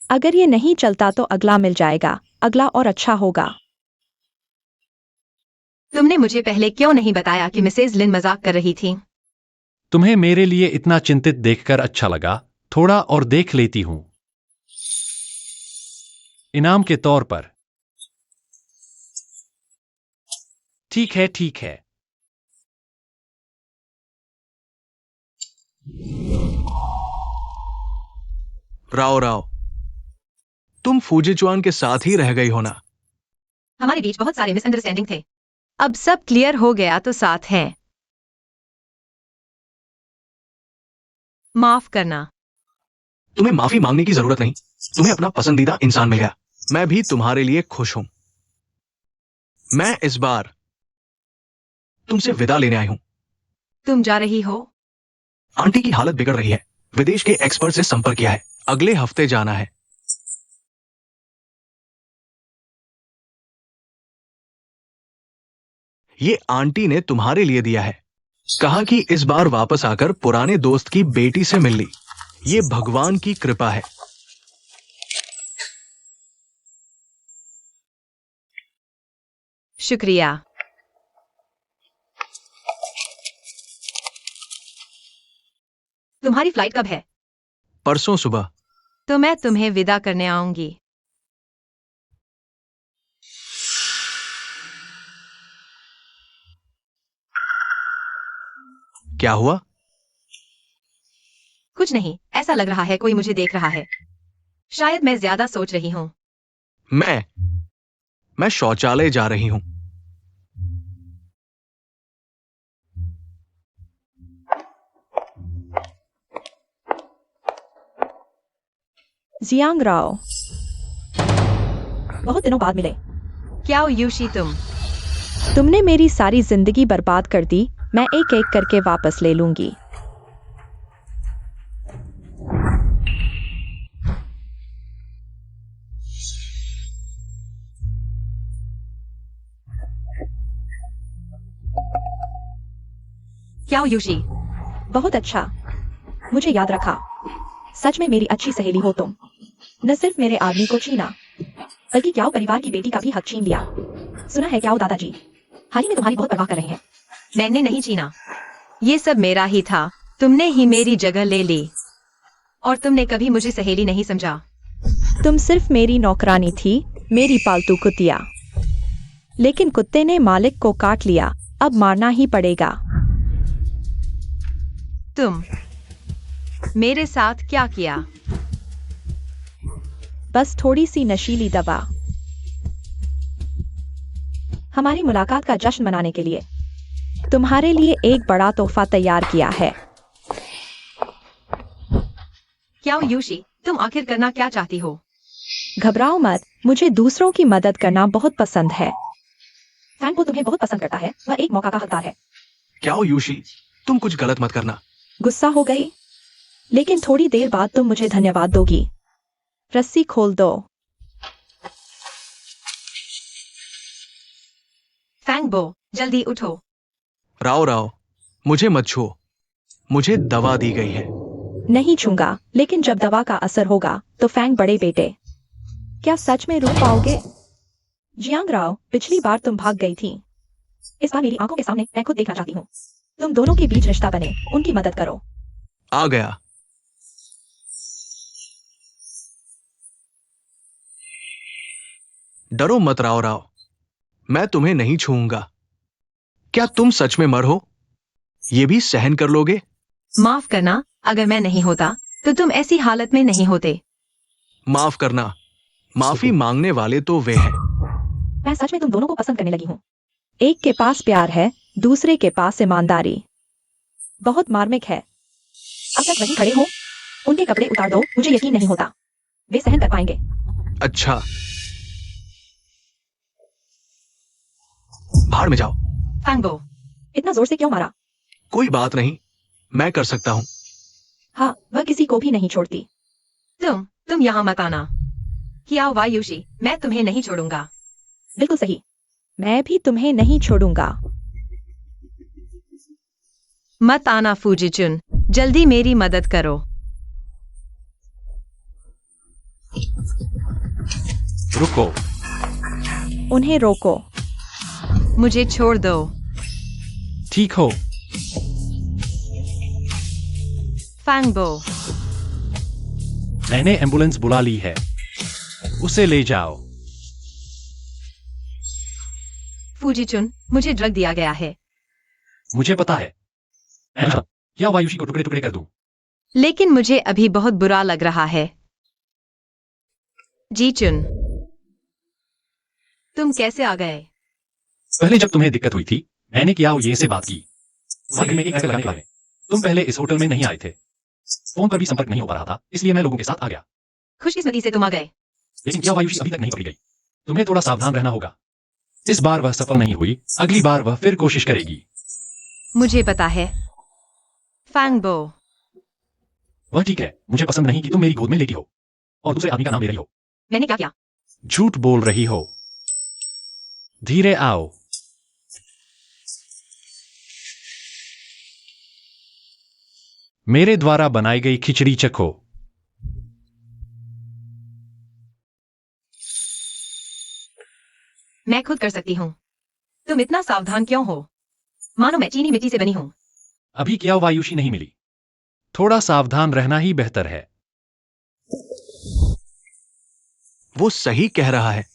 अगर ये नहीं चलता तो अगला मिल जाएगा, अगला और अच्छा होगा। तुमने मुझे पहले क्यों नहीं बताया कि मिसेस लिन मजाक कर रही थी? तुम्हें मेरे लिए इतना चिंतित देखकर अच्छा लगा, थोड़ा और देख लेती हूं। इनाम के तौर पर। ठीक है, ठीक है। राव राव, तुम फूजीचुआन के साथ ही रह गई हो ना? हमारे बीच बहुत सारे मिसअंडरस्टैंडिंग थे। अब सब क्लियर हो गया तो साथ हैं। माफ करना। तुम्हें माफी मांगने की जरूरत नहीं, तुम्हें अपना पसंदीदा इंसान मिल गया। मैं भी तुम्हारे लिए खुश हूं। मैं इस बार तुमसे विदा लेने आई हूं। तुम जा रही हो? आंटी की हालत बिगड़ रही है, विदेश के एक्सपर्ट से संपर्क किया है, अगले हफ्ते जाना है। ये आंटी ने तुम्हारे लिए दिया है, कहा कि इस बार वापस आकर पुराने दोस्त की बेटी से मिल ली। ये भगवान की कृपा है। शुक्रिया। तुम्हारी फ्लाइट कब है? परसों सुबह। तो मैं तुम्हें विदा करने आऊंगी। क्या हुआ? कुछ नहीं, ऐसा लग रहा है कोई मुझे देख रहा है। शायद मैं ज्यादा सोच रही हूँ। मैं शौचालय जा रही हूं। जियांग राव, बहुत दिनों बाद मिले। क्या यूशी तुमने मेरी सारी जिंदगी बर्बाद कर दी, मैं एक एक करके वापस ले लूंगी। क्या यूशी? बहुत अच्छा, मुझे याद रखा। सच में मेरी अच्छी सहेली हो तुम। न सिर्फ मेरे आदमी को छीना, बल्कि क्याओ परिवार की बेटी का भी हक छीन लिया। सुना है क्याओ दादाजी हाल ही में तुम्हारी बहुत परवाह कर रहे हैं। मैंने नहीं छीना, ये सब मेरा ही था। तुमने ही मेरी जगह ले ली, और तुमने कभी मुझे सहेली नहीं समझा। तुम सिर्फ मेरी नौकरानी थी, मेरी पालतू कुतिया। लेकिन कुत्ते ने मालिक को काट लिया, अब मारना ही पड़ेगा। तुम मेरे साथ क्या किया? बस थोड़ी सी नशीली दवा। हमारी मुलाकात का जश्न मनाने के लिए तुम्हारे लिए एक बड़ा तोहफा तैयार किया है। क्या यूशी, तुम आखिर करना क्या चाहती हो? घबराओ मत, मुझे दूसरों की मदद करना बहुत पसंद है। फैन को तुम्हें बहुत पसंद करता है, वह एक मौका का हकदार है। क्या हो यूशी, तुम कुछ गलत मत करना। गुस्सा हो गई? लेकिन थोड़ी देर बाद तुम मुझे धन्यवाद दोगी। रस्सी खोल दो। फैंगबो, जल्दी उठो। राव राव, मुझे मत छुओ। मुझे दवा दी गई है। नहीं छूंगा, लेकिन जब दवा का असर होगा तो फैंग बड़े बेटे, क्या सच में रुक पाओगे? जियांग राव, पिछली बार तुम भाग गई थी। इस बार मेरी आंखों के सामने मैं खुद देखना चाहती हूँ। तुम दोनों के बीच रिश्ता बने, उनकी मदद करो। आ गया। डरो मत राव राव, मैं तुम्हें नहीं छूऊंगा। क्या तुम सच में मर हो? ये भी सहन कर लोगे? माफ करना, अगर मैं नहीं होता तो तुम ऐसी हालत में नहीं होते। माफ करना, माफी मांगने वाले तो वे हैं। मैं सच में तुम दोनों को पसंद करने लगी हूँ। एक के पास प्यार है, दूसरे के पास ईमानदारी। बहुत मार्मिक है। अब तक वहीं खड़े हो, उनके कपड़े उतार दो, मुझे यकीन नहीं होता वे सहन कर पाएंगे। अच्छा, भाड़ में जाओ। फैंगबो, इतना जोर से क्यों मारा? कोई बात नहीं, मैं कर सकता हूं। हाँ, वह किसी को भी नहीं छोड़ती। तुम यहाँ मत आना। हियाओ वायुशी, मैं तुम्हें नहीं छोड़ूंगा। बिल्कुल सही। मैं भी तुम्हें नहीं छोड़ूंगा। मत आना फूजीचुन, जल्दी मेरी मदद करो। रुको। उन्हें रोको। मुझे छोड़ दो। ठीक हो। फैंगबो, मैंने एम्बुलेंस बुला ली है, उसे ले जाओ। फूजीचुन, मुझे ड्रग दिया गया है। मुझे पता है। या वायुशी को टुकड़े टुकड़े कर दूं? लेकिन मुझे अभी बहुत बुरा लग रहा है। जीचुन, तुम कैसे आ गए? पहले जब तुम्हें दिक्कत हुई थी, मैंने किया ये से बात की। तुम्हारे घर में एक ऐसे लगाने वाले। तुम पहले इस होटल में नहीं आए थे, फोन पर भी संपर्क नहीं हो पा रहा था, इसलिए मैं लोगों के साथ आ गया। खुशकिस्मती से तुम आ गए। लेकिन क्या वायुशी अभी तक नहीं पकड़ी गई? तुम्हें थोड़ा सावधान रहना होगा। इस बार वह सफल नहीं हुई, अगली बार वह फिर कोशिश करेगी। मुझे पता है। फैंगबो, वह ठीक है, मुझे पसंद नहीं कि तुम मेरी गोद में लेटी हो और दूसरे आदमी का नाम ले रही हो। मैंने क्या किया? झूठ बोल रही हो। धीरे आओ। मेरे द्वारा बनाई गई खिचड़ी चखो। मैं खुद कर सकती हूँ। तुम इतना सावधान क्यों हो? मानो मैं चीनी मिट्टी से बनी हूँ। अभी क्या वायुशी नहीं मिली। थोड़ा सावधान रहना ही बेहतर है। वो सही कह रहा है।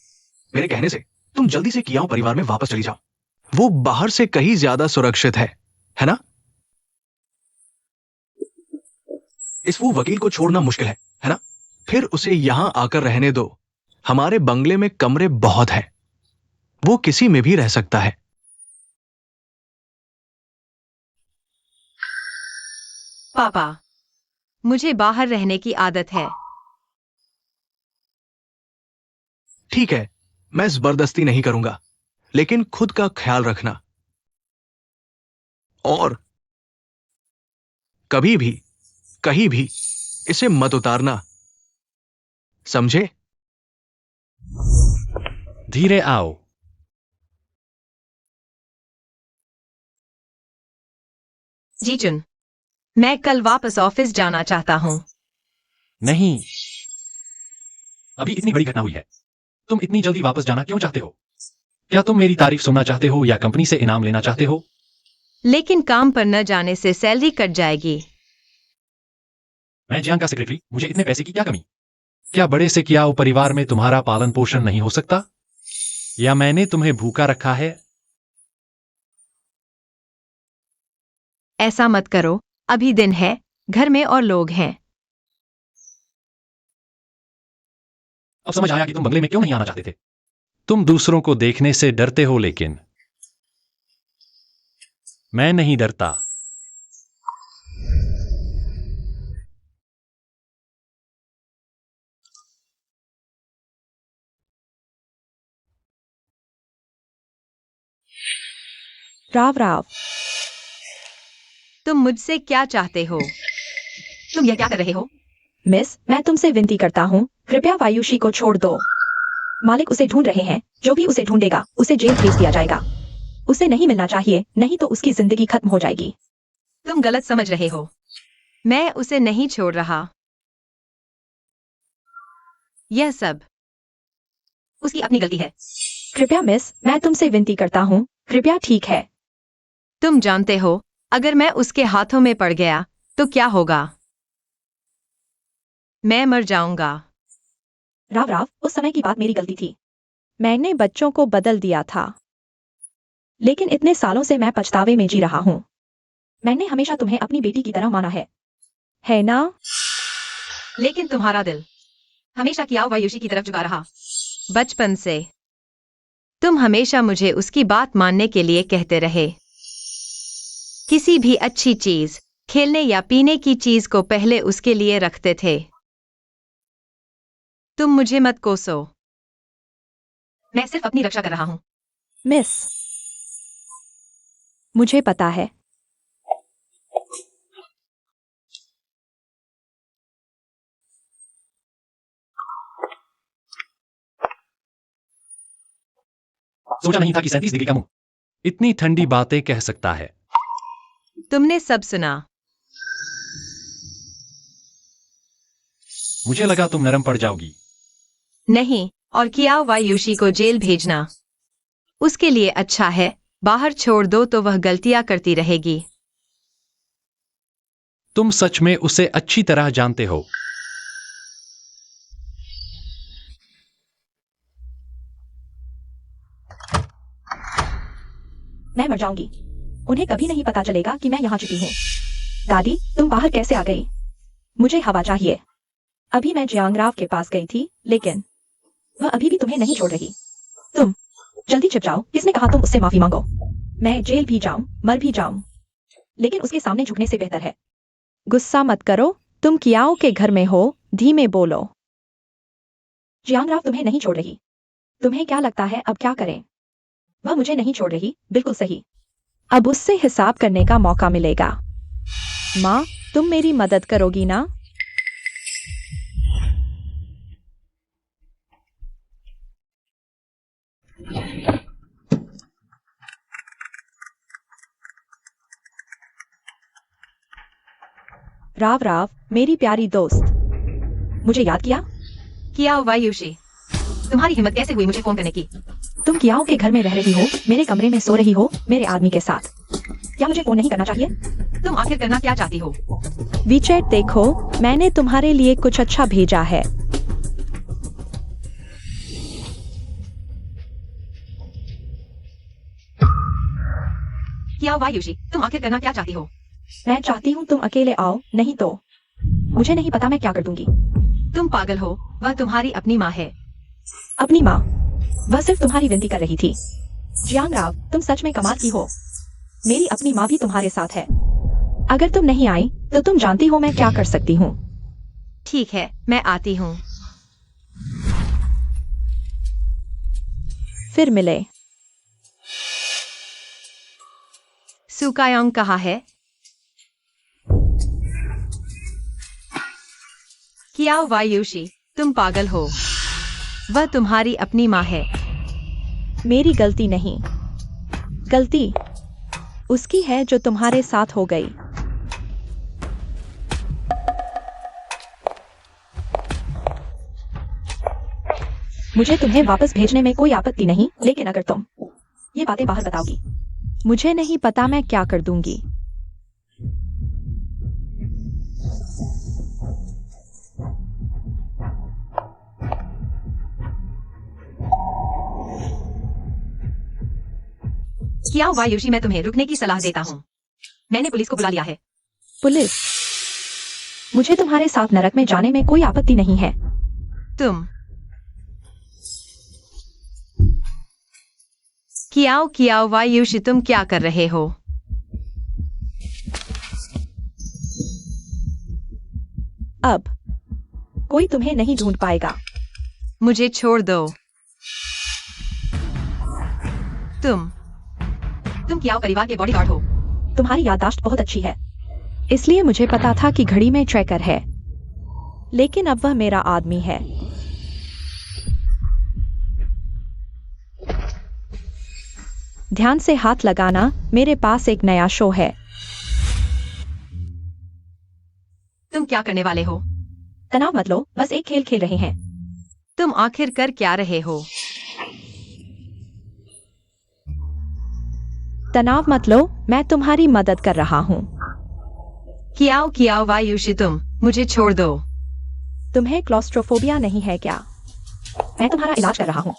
मेरे कहने से तुम जल्दी से कियाओ परिवार में वापस चली जाओ। वो बाहर से कहीं ज्यादा सुरक्षित है ना? इस वो वकील को छोड़ना मुश्किल है ना? फिर उसे यहां आकर रहने दो। हमारे बंगले में कमरे बहुत हैं। वो किसी में भी रह सकता है। पापा, मुझे बाहर रहने की आदत है। ठीक है, मैं जबरदस्ती नहीं करूंगा, लेकिन खुद का ख्याल रखना। और कभी भी कहीं भी इसे मत उतारना, समझे? धीरे आओ। जीचुन, मैं कल वापस ऑफिस जाना चाहता हूँ। नहीं, अभी इतनी बड़ी घटना हुई है, तुम इतनी जल्दी वापस जाना क्यों चाहते हो? क्या तुम मेरी तारीफ सुनना चाहते हो या कंपनी से इनाम लेना चाहते हो? लेकिन काम पर न जाने से सैलरी कट जाएगी। मैं जियांग का सेक्रेटरी, मुझे इतने पैसे की क्या कमी? क्या बड़े से कियाओ परिवार में तुम्हारा पालन पोषण नहीं हो सकता? या मैंने तुम्हें भूखा रखा है? ऐसा मत करो, अभी दिन है, घर में और लोग हैं। अब समझ आया कि तुम बंगले में क्यों नहीं आना चाहते थे। तुम दूसरों को देखने से डरते हो, लेकिन मैं नहीं डरता। राव राव, तुम मुझसे क्या चाहते हो? तुम यह क्या कर रहे हो? मिस, मैं तुमसे विनती करता हूँ, कृपया वायुशी को छोड़ दो। मालिक उसे ढूंढ रहे हैं, जो भी उसे ढूंढेगा उसे जेल भेज दिया जाएगा। उसे नहीं मिलना चाहिए, नहीं तो उसकी जिंदगी खत्म हो जाएगी। तुम गलत समझ रहे हो। मैं उसे नहीं छोड़ रहा। यह सब उसकी अपनी गलती है। कृपया मिस, मैं तुमसे विनती करता हूँ, कृपया, ठीक है। तुम जानते हो, अगर मैं उसके हाथों में पड़ गया तो क्या होगा? मैं मर जाऊंगा। राव, उस समय की बात मेरी गलती थी। मैंने बच्चों को बदल दिया था। लेकिन इतने सालों से मैं पछतावे में जी रहा हूँ। मैंने हमेशा तुम्हें अपनी बेटी की तरह माना है ना? लेकिन तुम्हारा दिल हमेशा कियाओ वायुषी की तरफ झुका रहा। बचपन से तुम हमेशा मुझे उसकी बात मानने के लिए कहते रहे। किसी भी अच्छी चीज, खेलने या पीने की चीज को पहले उसके लिए रखते थे। तुम मुझे मत कोसो। मैं सिर्फ अपनी रक्षा कर रहा हूँ। मिस, मुझे पता है। सोचा नहीं था कि 37 डिग्री का मुंह इतनी ठंडी बातें कह सकता है। तुमने सब सुना। मुझे लगा तुम नरम पड़ जाओगी। नहीं, और कियाओ वायुषी को जेल भेजना उसके लिए अच्छा है। बाहर छोड़ दो तो वह गलतियां करती रहेगी। तुम सच में उसे अच्छी तरह जानते हो। मैं मर जाऊंगी। उन्हें कभी नहीं पता चलेगा कि मैं यहाँ छिपी हूँ। दादी, तुम बाहर कैसे आ गई? मुझे हवा चाहिए। अभी मैं जियांगराव के पास गई थी, लेकिन वह अभी भी तुम्हें नहीं छोड़ रही। तुम जल्दी छिप जाओ। किसने कहा तुम उससे माफी मांगो? मैं जेल भी जाऊं, मर भी जाऊं, लेकिन उसके सामने झुकने से बेहतर है। गुस्सा मत करो, तुम कियाओ के घर में हो, धीमे बोलो। जियांगराव तुम्हें नहीं छोड़ रही। तुम्हें क्या लगता है अब क्या करें? वह मुझे नहीं छोड़ रही, बिल्कुल सही। अब उससे हिसाब करने का मौका मिलेगा। माँ, तुम मेरी मदद करोगी ना? राव, मेरी प्यारी दोस्त। मुझे याद किया? कियाओ वायुषी, तुम्हारी हिम्मत कैसे हुई मुझे फोन करने की? तुम कियाओ के घर में रह रही हो, मेरे कमरे में सो रही हो, मेरे आदमी के साथ। क्या मुझे फोन नहीं करना चाहिए? तुम आखिर करना क्या चाहती हो? वीचैट देखो, मैंने तुम्हारे लिए कुछ अच्छा भेजा है। कियाओ वायुषी, तुम आखिर करना क्या चाहती हो? मैं चाहती हूँ तुम अकेले आओ, नहीं तो मुझे नहीं पता मैं क्या कर दूंगी। तुम पागल हो, वह तुम्हारी अपनी माँ है। अपनी माँ? वह सिर्फ तुम्हारी विनती कर रही थी। जियांगराव, तुम सच में कमाल की हो। मेरी अपनी माँ भी तुम्हारे साथ है। अगर तुम नहीं आई तो तुम जानती हो मैं क्या कर सकती हूँ। ठीक है, मैं आती हूँ। फिर मिले। सुकायोंग कहाँ है? कियाओ वायुषी, तुम पागल हो। वह तुम्हारी अपनी माँ है। मेरी गलती नहीं, गलती उसकी है जो तुम्हारे साथ हो गई। मुझे तुम्हें वापस भेजने में कोई आपत्ति नहीं, लेकिन अगर तुम ये बातें बाहर बताओगी। मुझे नहीं पता मैं क्या कर दूंगी। कियाओ वायुषी, मैं तुम्हें रुकने की सलाह देता हूँ। मैंने पुलिस को बुला लिया है। पुलिस? मुझे तुम्हारे साथ नरक में जाने में कोई आपत्ति नहीं है। तुम कियाओ वायुषी, तुम क्या कर रहे हो? अब कोई तुम्हें नहीं ढूंढ पाएगा। मुझे छोड़ दो। तुम कियाओ परिवार के बॉडीगार्ड हो। तुम्हारी याददाश्त बहुत अच्छी है। इसलिए मुझे पता था कि घड़ी में ट्रैकर है, लेकिन अब वह मेरा आदमी है। ध्यान से हाथ लगाना, मेरे पास एक नया शो है। तुम क्या करने वाले हो? तनाव मत लो, बस एक खेल खेल रहे हैं। तुम आखिर कर क्या रहे हो? तनाव मत लो, मैं तुम्हारी मदद कर रहा हूँ। कियाओ वायुषी, तुम मुझे छोड़ दो। तुम्हें क्लॉस्ट्रोफोबिया नहीं है क्या? मैं तुम्हारा इलाज कर रहा हूँ।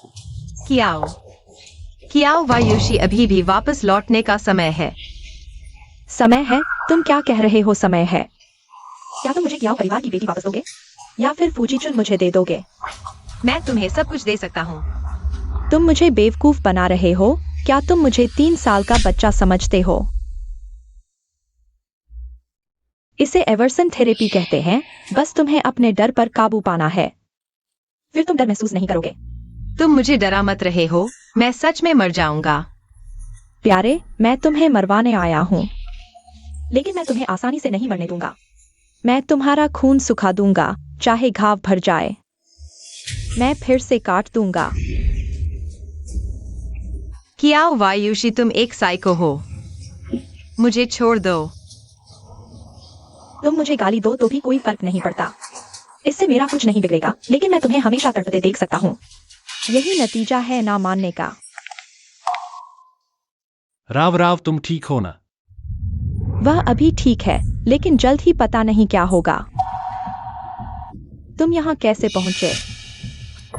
कियाओ वायुषी, अभी भी वापस लौटने का समय है। समय है? तुम क्या कह रहे हो समय है? क्या तुम मुझे कियाओ परिवार की बेटी वापस दोगे, या फिर फूजीचुन मुझे दे दोगे? मैं तुम्हें सब कुछ दे सकता हूँ। तुम मुझे बेवकूफ बना रहे हो? क्या तुम मुझे 3 साल का बच्चा समझते हो? इसे एवर्सन थेरेपी कहते हैं। बस तुम्हें अपने डर पर काबू पाना है। फिर तुम डर महसूस नहीं करोगे। तुम मुझे डरा मत रहे हो, मैं सच में मर जाऊंगा। प्यारे, मैं तुम्हें मरवाने आया हूँ। लेकिन मैं तुम्हें आसानी से नहीं मरने दूंगा। मैं तुम्हारा खून सुखा दूंगा, चाहे घाव भर जाए। मैं फिर से काट दूंगा। कियाओ वायुषी, तुम एक साइको हो। मुझे छोड़ दो। तुम मुझे गाली दो तो भी कोई फर्क नहीं पड़ता। इससे मेरा कुछ नहीं बिगड़ेगा, लेकिन मैं तुम्हें हमेशा तड़पते देख सकता हूँ। यही नतीजा है ना मानने का। राव, तुम ठीक हो ना? वह अभी ठीक है, लेकिन जल्द ही पता नहीं क्या होगा। तुम यहाँ कैसे पहुंचे?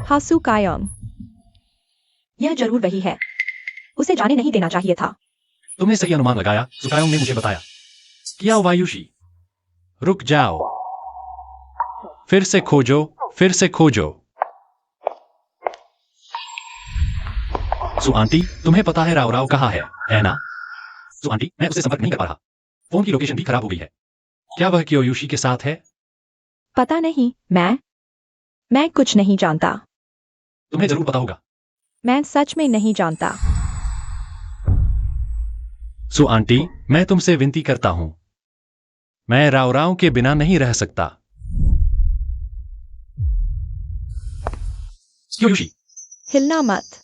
हासु कायम। यह जरूर वही है। उसे जाने नहीं देना चाहिए था। तुमने सही अनुमान लगाया, सुकायोंग ने मुझे बताया। कियाओ वायुषी, रुक जाओ। फिर से खोजो। सु आंटी, तुम्हें पता है राव कहाँ है ना? सु आंटी, मैं उसे संपर्क नहीं कर पा रहा। फोन की लोकेशन भी खराब हो गई है। क्या वह कियोयुशी के साथ है? पता नहीं, मैं कुछ नहीं जानता। तुम्हें जरूर पता होगा। मैं सच में नहीं जानता। सु आंटी, मैं तुमसे विनती करता हूं। मैं राव के बिना नहीं रह सकता। कियोयुशी, हिलना मत।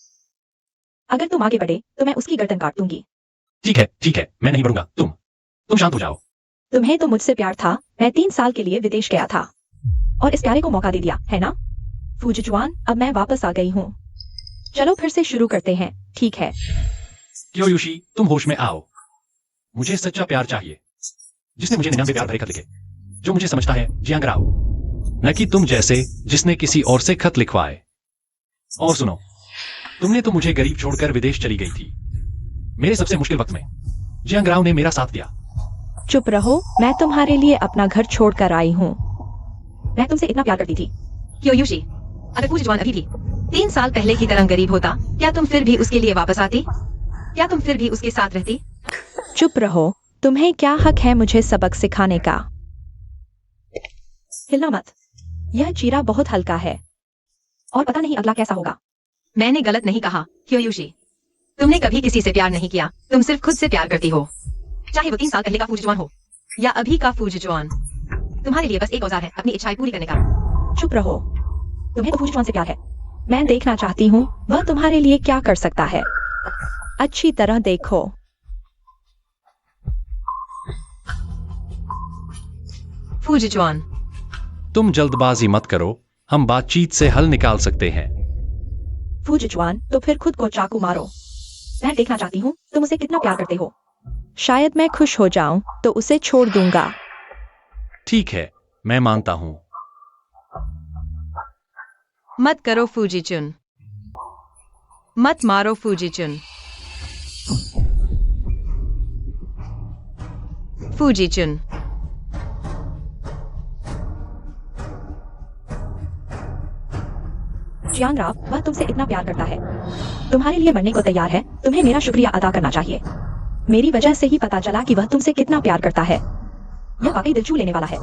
अगर तुम आगे बढ़े तो मैं उसकी गर्दन काट दूंगी। ठीक है, मैं नहीं बढ़ूंगा। तुम शांत हो जाओ। तुम्हें तो मुझसे प्यार था। मैं 3 साल के लिए विदेश गया था और इस प्यारे को मौका दे दिया, है ना? फूजीचुआन, अब मैं वापस आ गई हूँ। चलो फिर से शुरू करते हैं, ठीक है? कियोयुशी, तुम होश में आओ। मुझे सच्चा प्यार चाहिए, जिसने मुझे 99 प्यार भरे खत लिखे, जो मुझे समझता है जियांग राव, न कि तुम जैसे जिसने किसी और से खत लिखवाए। और सुनो, तुमने तो मुझे गरीब छोड़कर विदेश चली गई थी। मेरे सबसे मुश्किल वक्त में जियांग राव ने मेरा साथ दिया। चुप रहो, मैं तुम्हारे लिए अपना घर छोड़कर आई हूँ। मैं तुमसे इतना प्यार करती थी। कियोयुशी, अगर फूजीचुआन अभी भी 3 साल पहले की तरह गरीब होता, क्या तुम फिर भी उसके लिए वापस आती? क्या तुम फिर भी उसके साथ रहती? चुप रहो, तुम्हें क्या हक है मुझे सबक सिखाने का? हिलना मत। यह चीरा बहुत हल्का है और पता नहीं अगला कैसा होगा। मैंने गलत नहीं कहा, कियोयुशी। तुमने कभी किसी से प्यार नहीं किया, तुम सिर्फ खुद से प्यार करती हो। चाहे वो 3 साल पहले का फूजीचुआन हो या अभी का फूजीचुआन, तुम्हारे लिए बस एक औजार है अपनी इच्छाएं पूरी करने का। चुप रहो। तुम्हें तो फूजीचुआन से प्यार है। मैं देखना चाहती हूँ वह तुम्हारे लिए क्या कर सकता है। अच्छी तरह देखो। फूजीचुआन, तुम जल्दबाजी मत करो, हम बातचीत से हल निकाल सकते हैं। फूजीचुआन, तो फिर खुद को चाकू मारो। मैं देखना चाहती हूँ तुम उसे कितना प्यार करते हो। शायद मैं खुश हो जाऊं तो उसे छोड़ दूंगा। ठीक है, मैं मानता हूं। मत करो फूजीचुन। मत मारो फूजीचुन। फूजीचुन, जियांग राव, वह तुमसे इतना प्यार करता है, तुम्हारे लिए मरने को तैयार है। तुम्हें मेरा शुक्रिया अदा करना चाहिए। मेरी वजह से ही पता चला कि वह तुमसे कितना प्यार करता है। यह वाकई दिल छू लेने वाला है।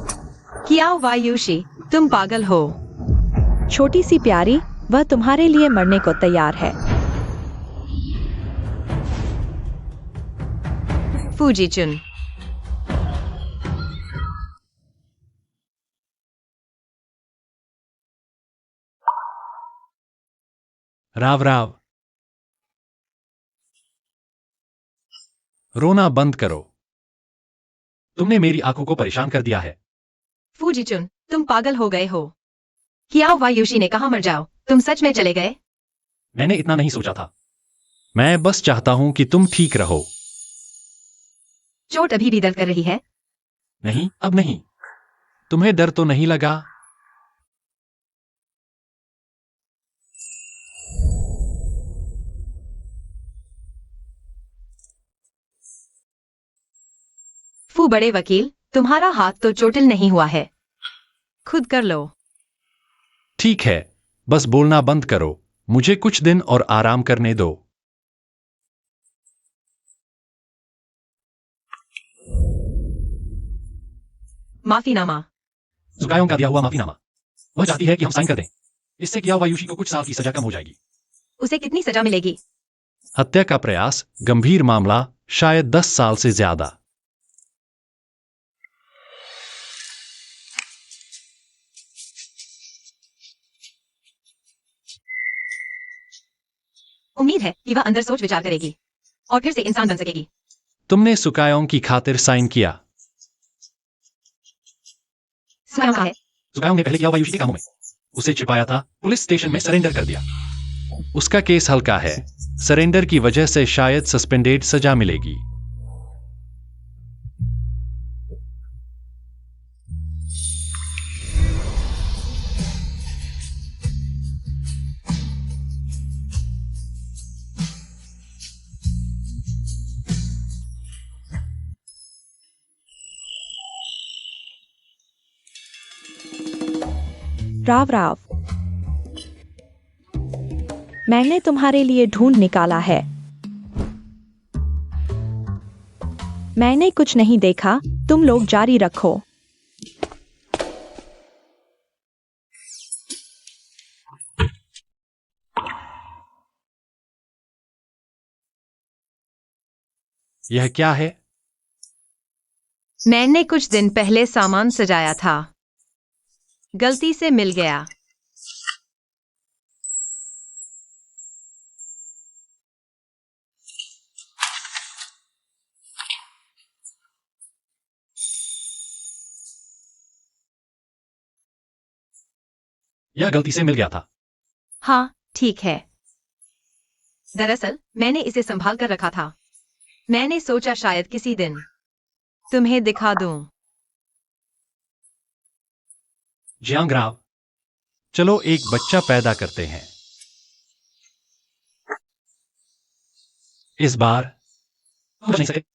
कियाओ वायुषी, तुम पागल हो। छोटी सी प्यारी, वह तुम्हारे लिए मरने को तैयार है। फूजीचुन, राव, रोना बंद करो। तुमने मेरी आंखों को परेशान कर दिया है। फूजीचुन, तुम पागल हो गए हो। क्या वायुषी ने कहा मर जाओ, तुम सच में चले गए? मैंने इतना नहीं सोचा था। मैं बस चाहता हूं कि तुम ठीक रहो। चोट अभी भी दर्द कर रही है? नहीं, अब नहीं। तुम्हें डर तो नहीं लगा? फू बड़े वकील, तुम्हारा हाथ तो चोटिल नहीं हुआ है। खुद कर लो। ठीक है, बस बोलना बंद करो। मुझे कुछ दिन और आराम करने दो। माफीनामा। जुकायों का दिया हुआ माफीनामा। वह चाहती है कि हम साइन कर दें। इससे किया वायुषी को कुछ साल की सजा कम हो जाएगी। उसे कितनी सजा मिलेगी? हत्या का प्रयास, गंभीर मामला, शायद 10 साल से ज्यादा। उम्मीद है कि वह अंदर सोच विचार करेगी और फिर से इंसान बन सकेगी। तुमने सुकायों की खातिर साइन किया। सुकायों का है? सुकायों ने पहले किया वायुषी के कामों में। उसे छिपाया था, पुलिस स्टेशन में सरेंडर कर दिया। उसका केस हल्का है। सरेंडर की वजह से शायद सस्पेंडेड सजा मिलेगी। राव राव, मैंने तुम्हारे लिए ढूंढ निकाला है। मैंने कुछ नहीं देखा, तुम लोग जारी रखो। यह क्या है? मैंने कुछ दिन पहले सामान सजाया था, गलती से मिल गया। यह गलती से मिल गया था। हाँ, ठीक है। दरअसल मैंने इसे संभाल कर रखा था। मैंने सोचा शायद किसी दिन तुम्हें दिखा दूं। जियांगराव, चलो एक बच्चा पैदा करते हैं। इस बार हो नहीं सके।